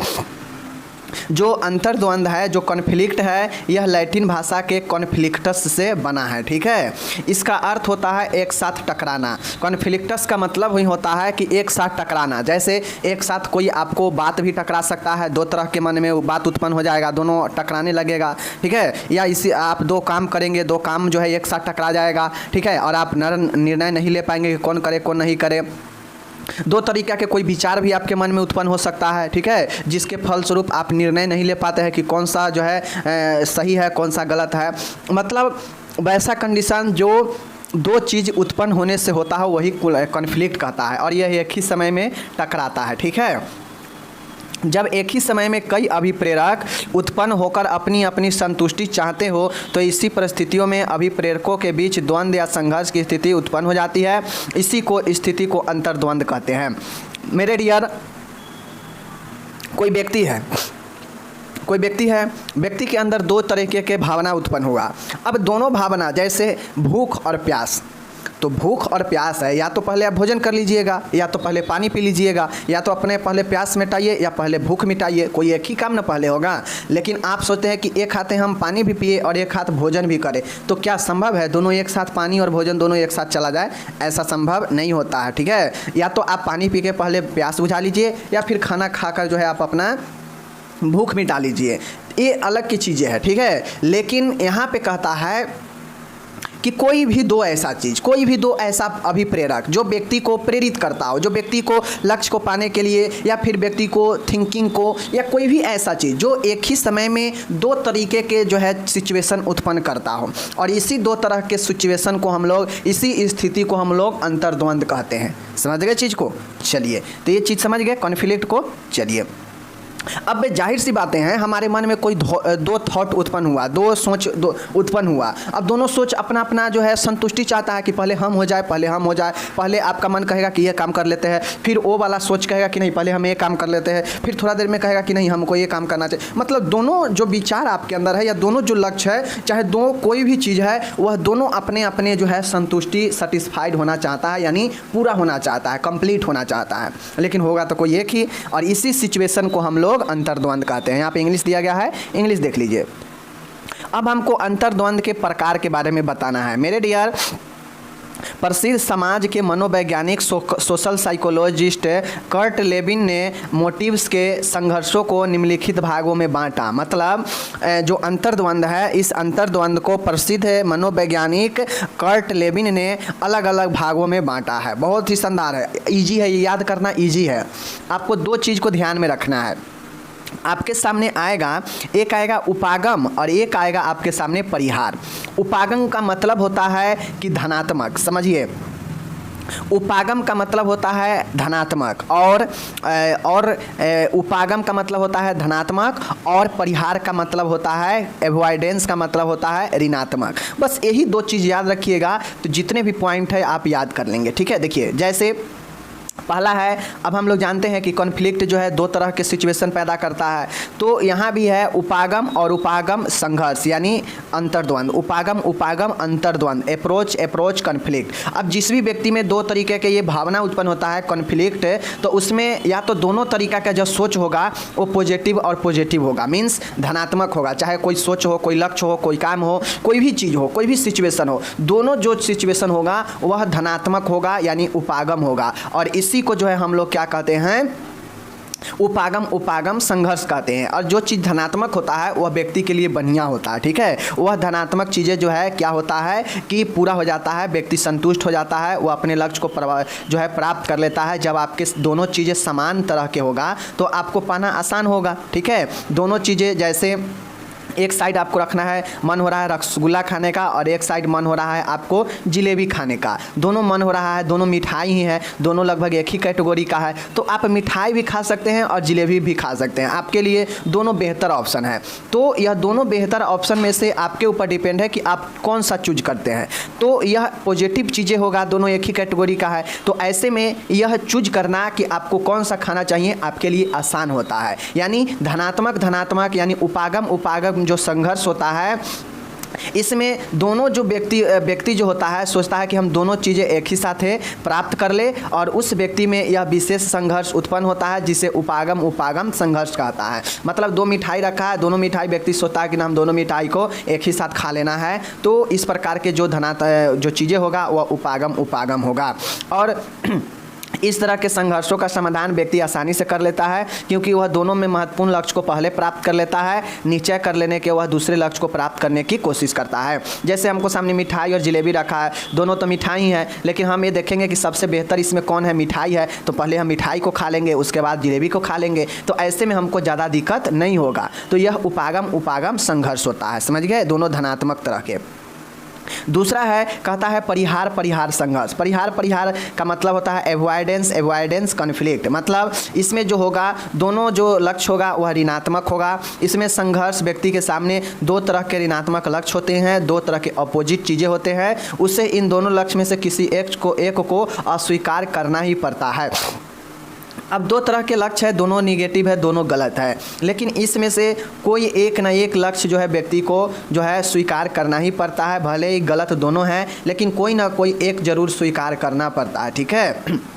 जो अंतर्द्वंद है, जो कॉन्फ्लिक्ट है, यह लैटिन भाषा के कॉन्फ्लिक्टस से बना है, ठीक है। इसका अर्थ होता है एक साथ टकराना। कॉन्फ्लिक्टस का मतलब ही होता है कि एक साथ टकराना। जैसे एक साथ कोई आपको बात भी टकरा सकता है, दो तरह के मन में बात उत्पन्न हो जाएगा, दोनों टकराने लगेगा, ठीक है। या इसी आप दो काम करेंगे, दो काम जो है एक साथ टकरा जाएगा, ठीक है, और आप निर्णय नहीं ले पाएंगे कि कौन करे कौन नहीं करे। दो तरीक़ा के कोई विचार भी आपके मन में उत्पन्न हो सकता है, ठीक है, जिसके फलस्वरूप आप निर्णय नहीं ले पाते हैं कि कौन सा जो है सही है कौन सा गलत है। मतलब वैसा कंडीशन जो दो चीज़ उत्पन्न होने से होता है वही कॉन्फ्लिक्ट कहता है, और यह एक ही समय में टकराता है, ठीक है। जब एक ही समय में कई अभिप्रेरक उत्पन्न होकर अपनी अपनी संतुष्टि चाहते हो तो इसी परिस्थितियों में अभिप्रेरकों के बीच द्वंद्व या संघर्ष की स्थिति उत्पन्न हो जाती है। इसी को स्थिति को अंतर्द्वंद कहते हैं। मेरे डियर, कोई व्यक्ति है, व्यक्ति के अंदर दो तरीके के भावना उत्पन्न हुआ। अब दोनों भावना, जैसे भूख और प्यास, तो भूख और प्यास है, या तो पहले आप भोजन कर लीजिएगा, या तो पहले पानी पी लीजिएगा, या तो अपने पहले प्यास मिटाइए या पहले भूख मिटाइए। कोई एक ही काम ना पहले होगा। लेकिन आप सोचते हैं कि एक हाथ हम पानी भी पिए और एक हाथ भोजन भी करें, तो क्या संभव है दोनों एक साथ, पानी और भोजन दोनों एक साथ चला जाए? ऐसा संभव नहीं होता है, ठीक है। या तो आप पानी पी के पहले प्यास बुझा लीजिए, या फिर खाना खाकर जो है आप अपना भूख मिटा लीजिए। ये अलग की चीज़ें हैं, ठीक है। लेकिन यहाँ पे कहता है कि कोई भी दो ऐसा अभिप्रेरक जो व्यक्ति को प्रेरित करता हो, जो व्यक्ति को लक्ष्य को पाने के लिए, या फिर व्यक्ति को थिंकिंग को, या कोई भी ऐसा चीज़ जो एक ही समय में दो तरीके के जो है सिचुएशन उत्पन्न करता हो, और इसी दो तरह के सिचुएशन को हम लोग, इसी स्थिति को हम लोग अंतर्द्वंद कहते हैं। समझ गए चीज़ को? चलिए, तो ये चीज़ समझ गए कॉन्फ्लिक्ट को। चलिए, अब जाहिर सी बातें हैं, हमारे मन में कोई दो थॉट उत्पन्न हुआ, दो सोच उत्पन्न हुआ। अब दोनों सोच अपना अपना जो है संतुष्टि चाहता है कि पहले हम हो जाए, पहले आपका मन कहेगा कि ये काम कर लेते हैं, फिर वो वाला सोच कहेगा कि नहीं पहले हम ये काम कर लेते हैं, फिर थोड़ा देर में कहेगा कि नहीं हमको ये काम करना चाहिए। मतलब दोनों जो विचार आपके अंदर है, या दोनों जो लक्ष्य है, चाहे दो कोई भी चीज़ है, वह दोनों अपने अपने जो है संतुष्टि, सेटिस्फाइड होना चाहता है, यानी पूरा होना चाहता है, कंप्लीट होना चाहता है, लेकिन होगा तो कोई एक ही। और इसी सिचुएशन को हम लोग अंतर्द्वंद कहते हैं। यहाँ पे इंग्लिश दिया गया है, इंग्लिश देख लीजिए। अब हमको अंतर्द्वंद के प्रकार के बारे में बताना है। मेरे डियर, प्रसिद्ध समाज के मनोवैज्ञानिक सोशल साइकोलॉजिस्ट कर्ट लेविन ने मोटिव्स के संघर्षों को निम्नलिखित भागों में बांटा। मतलब जो अंतर्द्वंद है, इस अंतर्द्वंद को प्रसिद्ध मनोवैज्ञानिक कर्ट लेविन ने अलग अलग भागों में बांटा है। बहुत ही शानदार है, इजी है, ये याद करना इजी है। आपको दो चीज़ को ध्यान में रखना है। आपके सामने आएगा, एक आएगा उपागम और एक आएगा आपके सामने परिहार। उपागम का मतलब होता है कि धनात्मक, समझिए। उपागम का मतलब होता है धनात्मक, और उपागम का मतलब होता है धनात्मक, और परिहार का मतलब होता है, एवॉइडेंस का मतलब होता है ऋणात्मक। बस यही दो चीज़ याद रखिएगा, तो जितने भी पॉइंट है आप याद कर लेंगे, ठीक है। देखिए, जैसे पहला है, अब हम लोग जानते हैं कि कॉन्फ्लिक्ट जो है दो तरह के सिचुएशन पैदा करता है, तो यहाँ भी है उपागम और उपागम संघर्ष, यानी अंतर्द्वंद। उपागम अंतर्द्वंद, अप्रोच कॉन्फ्लिक्ट। अब जिस भी व्यक्ति में दो तरीके के ये भावना उत्पन्न होता है कॉन्फ्लिक्ट, तो उसमें या तो दोनों तरीका का जो सोच होगा वो पॉजिटिव होगा, मीन्स धनात्मक होगा। चाहे कोई सोच हो, कोई लक्ष्य हो, कोई काम हो, कोई भी चीज़ हो, कोई भी सिचुएशन हो, दोनों जो सिचुएशन होगा वह धनात्मक होगा, यानी उपागम होगा। और इसी को जो है हम लोग क्या कहते हैं, उपागम उपागम संघर्ष कहते हैं। और जो चीज़ धनात्मक होता है वह व्यक्ति के लिए बढ़िया होता है, ठीक है। वह धनात्मक चीज़ें जो है क्या होता है कि पूरा हो जाता है, व्यक्ति संतुष्ट हो जाता है, वह अपने लक्ष्य को जो है प्राप्त कर लेता है। जब आपके दोनों चीज़ें समान तरह के होगा तो आपको पाना आसान होगा, ठीक है। दोनों चीज़ें जैसे एक साइड आपको रखना है, मन हो रहा है रसगुल्ला खाने का, और एक साइड मन हो रहा है आपको जलेबी खाने का। दोनों मन हो रहा है, दोनों मिठाई ही है, दोनों लगभग एक ही कैटेगरी का है, तो आप मिठाई भी खा सकते हैं और जलेबी भी खा सकते हैं। आपके लिए दोनों बेहतर ऑप्शन है। तो यह दोनों बेहतर ऑप्शन में से आपके ऊपर डिपेंड है कि आप कौन सा चूज करते हैं। तो यह पॉजिटिव चीज़ें होगा, दोनों एक ही कैटेगरी का है, तो ऐसे में यह चूज करना कि आपको कौन सा खाना चाहिए आपके लिए आसान होता है। यानी धनात्मक धनात्मक यानी उपागम उपागम जो संघर्ष होता है, इसमें दोनों जो व्यक्ति जो होता है सोचता है कि हम दोनों चीज़ें एक ही साथ प्राप्त कर ले, और उस व्यक्ति में यह विशेष संघर्ष उत्पन्न होता है जिसे उपागम उपागम संघर्ष कहता है। मतलब दो मिठाई रखा है, दोनों मिठाई व्यक्ति सोचता है कि हम दोनों मिठाई को एक ही साथ खा लेना है। तो इस प्रकार के जो चीज़ें होगा वह उपागम उपागम होगा। और इस तरह के संघर्षों का समाधान व्यक्ति आसानी से कर लेता है, क्योंकि वह दोनों में महत्वपूर्ण लक्ष्य को पहले प्राप्त कर लेता है, निश्चय कर लेने के वह दूसरे लक्ष्य को प्राप्त करने की कोशिश करता है। जैसे हमको सामने मिठाई और जलेबी रखा है, दोनों तो मिठाई है, लेकिन हम ये देखेंगे कि सबसे बेहतर इसमें कौन है, मिठाई है, तो पहले हम मिठाई को खा लेंगे, उसके बाद जलेबी को खा लेंगे। तो ऐसे में हमको ज़्यादा दिक्कत नहीं होगा। तो यह उपागम उपागम संघर्ष होता है, समझ गए, दोनों धनात्मक तरह के। दूसरा है, कहता है परिहार परिहार संघर्ष। परिहार परिहार का मतलब होता है एवॉइडेंस एवॉइडेंस कॉन्फ्लिक्ट। मतलब इसमें जो होगा, दोनों जो लक्ष्य होगा वह ऋणात्मक होगा। इसमें संघर्ष व्यक्ति के सामने दो तरह के ऋणात्मक लक्ष्य होते हैं, दो तरह के अपोजिट चीज़ें होते हैं, उससे इन दोनों लक्ष्य में से किसी एक को अस्वीकार करना ही पड़ता है। अब दो तरह के लक्ष्य है, दोनों निगेटिव है, दोनों गलत है, लेकिन इसमें से कोई एक ना एक लक्ष्य जो है व्यक्ति को जो है स्वीकार करना ही पड़ता है। भले ही गलत दोनों हैं, लेकिन कोई ना कोई एक जरूर स्वीकार करना पड़ता है, ठीक है।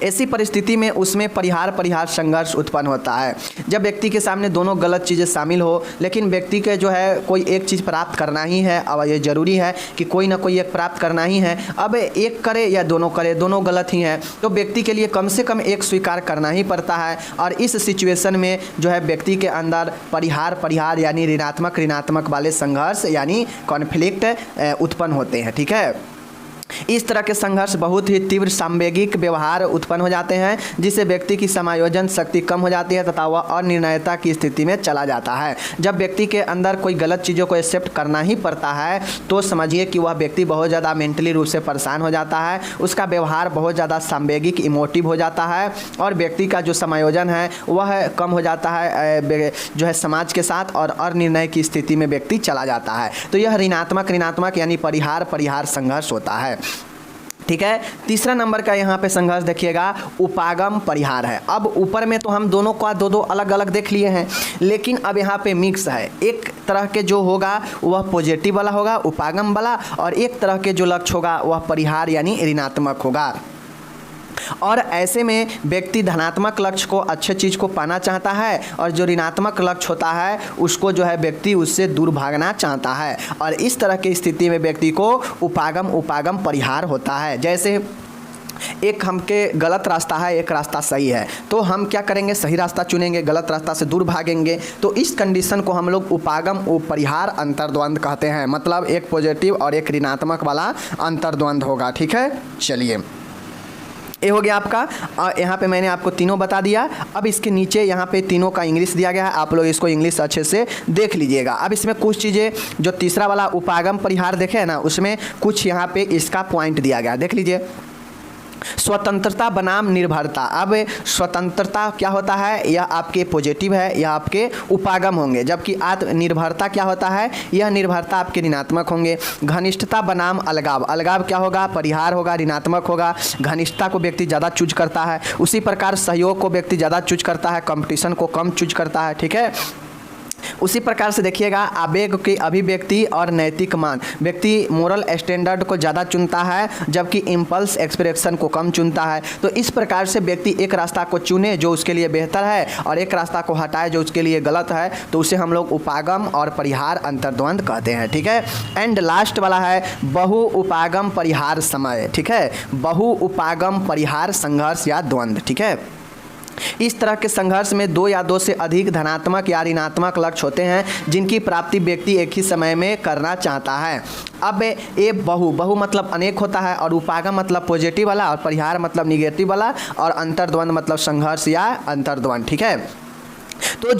ऐसी परिस्थिति में उसमें परिहार परिहार संघर्ष उत्पन्न होता है। जब व्यक्ति के सामने दोनों गलत चीज़ें शामिल हो, लेकिन व्यक्ति के जो है कोई एक चीज़ प्राप्त करना ही है, और ये ज़रूरी है कि कोई ना कोई एक प्राप्त करना ही है। अब एक करे या दोनों करे, दोनों गलत ही हैं, तो व्यक्ति के लिए कम से कम एक स्वीकार करना ही पड़ता है। और इस सिचुएशन में जो है व्यक्ति के अंदर परिहार परिहार यानी ऋणात्मक ऋणात्मक वाले संघर्ष यानी कॉन्फ्लिक्ट उत्पन्न होते हैं, ठीक है। इस तरह के संघर्ष बहुत ही तीव्र सांवेगिक व्यवहार उत्पन्न हो जाते हैं, जिससे व्यक्ति की समायोजन शक्ति कम हो जाती है तथा वह अनिर्णयता की स्थिति में चला जाता है। जब व्यक्ति के अंदर कोई गलत चीज़ों को एक्सेप्ट करना ही पड़ता है, तो समझिए कि वह व्यक्ति बहुत ज़्यादा मेंटली रूप से परेशान हो जाता है, उसका व्यवहार बहुत ज़्यादा सांवेगिक इमोटिव हो जाता है, और व्यक्ति का जो समायोजन है वह कम हो जाता है जो है समाज के साथ, और अनिर्णय की स्थिति में व्यक्ति चला जाता है। तो यह ऋणात्मक ऋणात्मक यानी परिहार परिहार संघर्ष होता है, ठीक है। तीसरा नंबर का यहाँ पे संघर्ष देखिएगा, उपागम परिहार है। अब ऊपर में तो हम दोनों का दो अलग अलग देख लिए हैं, लेकिन अब यहाँ पे मिक्स है। एक तरह के जो होगा वह पॉजिटिव वाला होगा, उपागम वाला, और एक तरह के जो लक्ष्य होगा वह परिहार यानी ऋणात्मक होगा। और ऐसे में व्यक्ति धनात्मक लक्ष्य को, अच्छे चीज़ को पाना चाहता है, और जो ऋणात्मक लक्ष्य होता है उसको जो है व्यक्ति उससे दूर भागना चाहता है। और इस तरह की स्थिति में व्यक्ति को उपागम उपागम परिहार होता है। जैसे एक हमके गलत रास्ता है, एक रास्ता सही है, तो हम क्या करेंगे, सही रास्ता चुनेंगे, गलत रास्ता से दूर भागेंगे। तो इस कंडीशन को हम लोग उपागम परिहार अंतर्द्वंद कहते हैं। मतलब एक पॉजिटिव और एक ऋणात्मक वाला अंतर्द्वंद होगा, ठीक है। चलिए, ये हो गया आपका। यहाँ पे मैंने आपको तीनों बता दिया। अब इसके नीचे यहाँ पे तीनों का इंग्लिश दिया गया है, आप लोग इसको इंग्लिश अच्छे से देख लीजिएगा। अब इसमें कुछ चीज़ें जो तीसरा वाला उपागम परिहार देखे है ना, उसमें कुछ यहाँ पे इसका पॉइंट दिया गया, देख लीजिए। स्वतंत्रता बनाम निर्भरता। अब स्वतंत्रता क्या होता है, यह आपके पॉजिटिव है, यह आपके उपागम होंगे, जबकि आत्मनिर्भरता क्या होता है, यह निर्भरता आपके ऋणात्मक होंगे। घनिष्ठता बनाम अलगाव। अलगाव क्या होगा, परिहार होगा, ऋणात्मक होगा। घनिष्ठता को व्यक्ति ज़्यादा चूज करता है, उसी प्रकार सहयोग को व्यक्ति ज़्यादा चूज करता है, कंपटीशन को कम चूज करता है, ठीक है। उसी प्रकार से देखिएगा, आवेग की अभिव्यक्ति और नैतिक मान। व्यक्ति मोरल स्टैंडर्ड को ज़्यादा चुनता है, जबकि इम्पल्स एक्सप्रेशन को कम चुनता है। तो इस प्रकार से व्यक्ति एक रास्ता को चुने जो उसके लिए बेहतर है, और एक रास्ता को हटाए जो उसके लिए गलत है, तो उसे हम लोग उपागम और परिहार अंतर्द्वंद कहते हैं, ठीक है। एंड लास्ट वाला है बहु उपागम परिहार समय, ठीक है। बहु उपागम परिहार संघर्ष या द्वंद्व, ठीक है। इस तरह के संघर्ष में 2 या 2 से अधिक धनात्मक या ऋणात्मक लक्ष्य होते हैं जिनकी प्राप्ति व्यक्ति एक ही समय में करना चाहता है। अब ये बहु मतलब अनेक होता है, और उपागम मतलब पॉजिटिव वाला, और परिहार मतलब निगेटिव वाला, और अंतर्द्वंद मतलब संघर्ष या अंतर्द्वंद। ठीक है, तो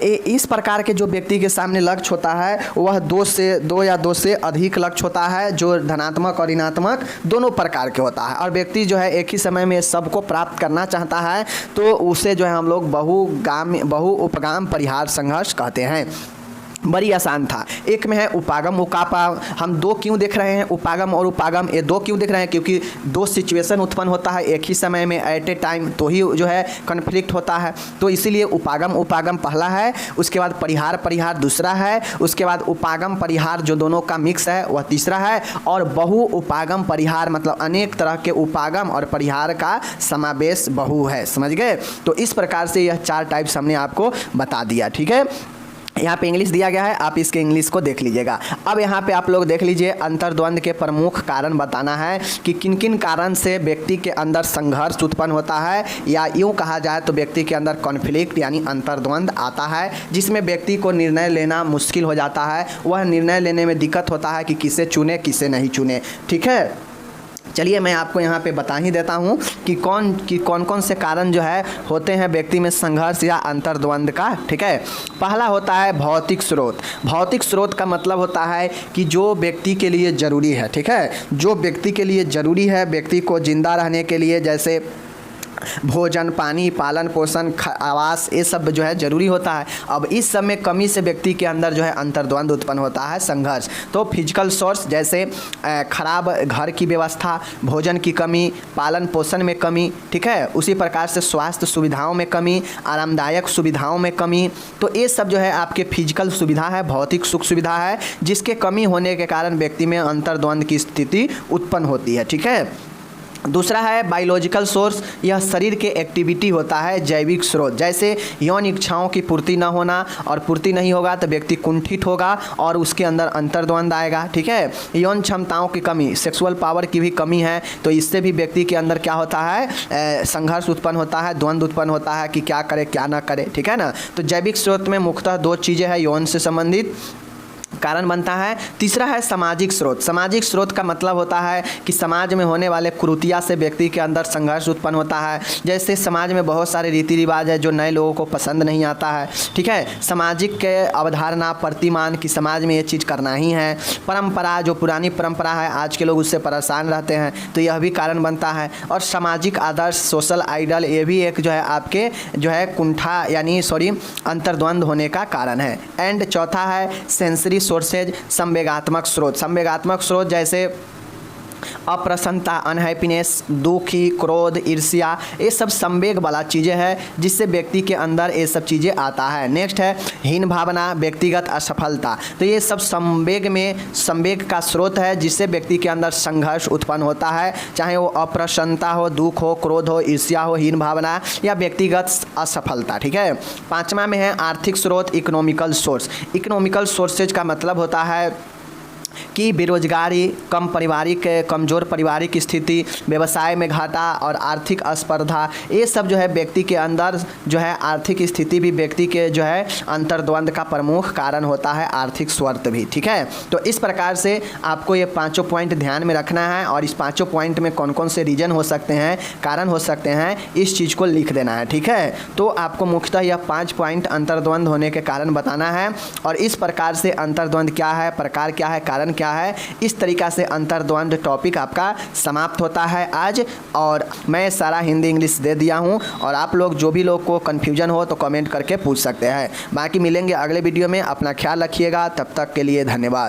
इस प्रकार के जो व्यक्ति के सामने लक्ष्य होता है वह 2 या 2 से अधिक लक्ष्य होता है जो धनात्मक और ऋणात्मक दोनों प्रकार के होता है, और व्यक्ति जो है एक ही समय में सबको प्राप्त करना चाहता है तो उसे जो है हम लोग बहु उपगाम परिहार संघर्ष कहते हैं। बड़ी आसान था। एक में है उपागम उकापा। हम 2 क्यों देख रहे हैं, उपागम और उपागम, ये 2 क्यों देख रहे हैं, क्योंकि 2 सिचुएशन उत्पन्न होता है एक ही समय में एट ए टाइम, तो ही जो है कन्फ्लिक्ट होता है, तो इसीलिए उपागम पहला है, उसके बाद परिहार दूसरा है, उसके बाद उपागम परिहार जो दोनों का मिक्स है वह तीसरा है, और बहु उपागम परिहार मतलब अनेक तरह के उपागम और परिहार का समावेश बहु है। समझ गए? तो इस प्रकार से यह 4 टाइप्स हमने आपको बता दिया। ठीक है, यहाँ पे इंग्लिश दिया गया है, आप इसके इंग्लिश को देख लीजिएगा। अब यहाँ पे आप लोग देख लीजिए, अंतर्द्वंद के प्रमुख कारण बताना है कि किन किन कारण से व्यक्ति के अंदर संघर्ष उत्पन्न होता है, या यूँ कहा जाए तो व्यक्ति के अंदर कॉन्फ्लिक्ट यानी अंतर्द्वंद आता है, जिसमें व्यक्ति को निर्णय लेना मुश्किल हो जाता है। वह निर्णय लेने में दिक्कत होता है कि किसे चुने किसे नहीं चुने। ठीक है, चलिए मैं आपको यहाँ पे बता ही देता हूँ कि कौन से कारण जो है होते हैं व्यक्ति में संघर्ष या अंतर्द्वंद का। ठीक है, पहला होता है भौतिक स्रोत। भौतिक स्रोत का मतलब होता है कि जो व्यक्ति के लिए ज़रूरी है। ठीक है, जो व्यक्ति के लिए ज़रूरी है, व्यक्ति को जिंदा रहने के लिए, जैसे भोजन, पानी, पालन पोषण, आवास, ये सब जो है ज़रूरी होता है। अब इस सब में कमी से व्यक्ति के अंदर जो है अंतर्द्वंद उत्पन्न होता है, संघर्ष। तो फिजिकल सोर्स जैसे खराब घर की व्यवस्था, भोजन की कमी, पालन पोषण में कमी, ठीक है, उसी प्रकार से स्वास्थ्य सुविधाओं में कमी, आरामदायक सुविधाओं में कमी, तो ये सब जो है आपके फिजिकल सुविधा है, भौतिक सुख सुविधा है, जिसके कमी होने के कारण व्यक्ति में अंतर्द्वंद की स्थिति उत्पन्न होती है। ठीक है, दूसरा है बायोलॉजिकल सोर्स। यह शरीर के एक्टिविटी होता है, जैविक स्रोत, जैसे यौन इच्छाओं की पूर्ति न होना, और पूर्ति नहीं होगा तो व्यक्ति कुंठित होगा और उसके अंदर अंतर्द्वंद आएगा। ठीक है, यौन क्षमताओं की कमी, सेक्सुअल पावर की भी कमी है, तो इससे भी व्यक्ति के अंदर क्या होता है, संघर्ष उत्पन्न होता है, द्वंद्व उत्पन्न होता है कि क्या करे क्या ना करे। ठीक है ना, तो जैविक स्रोत में मुख्यतः 2 चीज़ें हैं, यौन से संबंधित कारण बनता है। तीसरा है सामाजिक स्रोत। सामाजिक स्रोत का मतलब होता है कि समाज में होने वाले कुरीतियाँ से व्यक्ति के अंदर संघर्ष उत्पन्न होता है। जैसे समाज में बहुत सारे रीति रिवाज है जो नए लोगों को पसंद नहीं आता है। ठीक है, सामाजिक के अवधारणा, प्रतिमान कि समाज में ये चीज़ करना ही है, परंपरा, जो पुरानी परंपरा है आज के लोग उससे परेशान रहते हैं, तो यह भी कारण बनता है। और सामाजिक आदर्श, सोशल आइडल, ये भी एक जो है आपके जो है कुंठा यानी अंतर्द्वंद होने का कारण है। एंड चौथा है सेंसरी सोर्सेज, संवेगात्मक स्रोत। संवेगात्मक स्रोत जैसे अप्रसन्नता, अनहैप्पीनेस, दुखी, क्रोध, ईर्ष्या, ये सब संवेग वाला चीज़ें हैं जिससे व्यक्ति के अंदर ये सब चीज़ें आता है। नेक्स्ट है हीन भावना, व्यक्तिगत असफलता, तो ये सब संवेग का स्रोत है जिससे व्यक्ति के अंदर संघर्ष उत्पन्न होता है, चाहे वो अप्रसन्नता हो, दुख हो, क्रोध हो, ईर्ष्या हो, हीन भावना या व्यक्तिगत असफलता। ठीक है, 5वां में है आर्थिक स्रोत, इकोनॉमिकल सोर्स। इकोनॉमिकल सोर्सेज का मतलब होता है कि बेरोजगारी, कमज़ोर पारिवारिक स्थिति, व्यवसाय में घाटा और आर्थिक अस्पर्धा, ये सब जो है व्यक्ति के अंदर जो है आर्थिक स्थिति भी व्यक्ति के जो है अंतर्द्वंद का प्रमुख कारण होता है, आर्थिक स्वार्थ भी। ठीक है, तो इस प्रकार से आपको ये 5 पॉइंट ध्यान में रखना है, और इस 5 पॉइंट में कौन कौन से रीजन हो सकते हैं, कारण हो सकते हैं, इस चीज़ को लिख देना है। ठीक है, तो आपको मुख्यतः यह 5 पॉइंट अंतर्द्वंद होने के कारण बताना है, और इस प्रकार से अंतर्द्वंद क्या है, प्रकार क्या है, कारण क्या है, इस तरीका से अंतर्द्वंद टॉपिक आपका समाप्त होता है आज। और मैं सारा हिंदी इंग्लिश दे दिया हूं, और आप लोग जो भी लोग को कन्फ्यूजन हो तो कमेंट करके पूछ सकते हैं। बाकी मिलेंगे अगले वीडियो में, अपना ख्याल रखिएगा, तब तक के लिए धन्यवाद।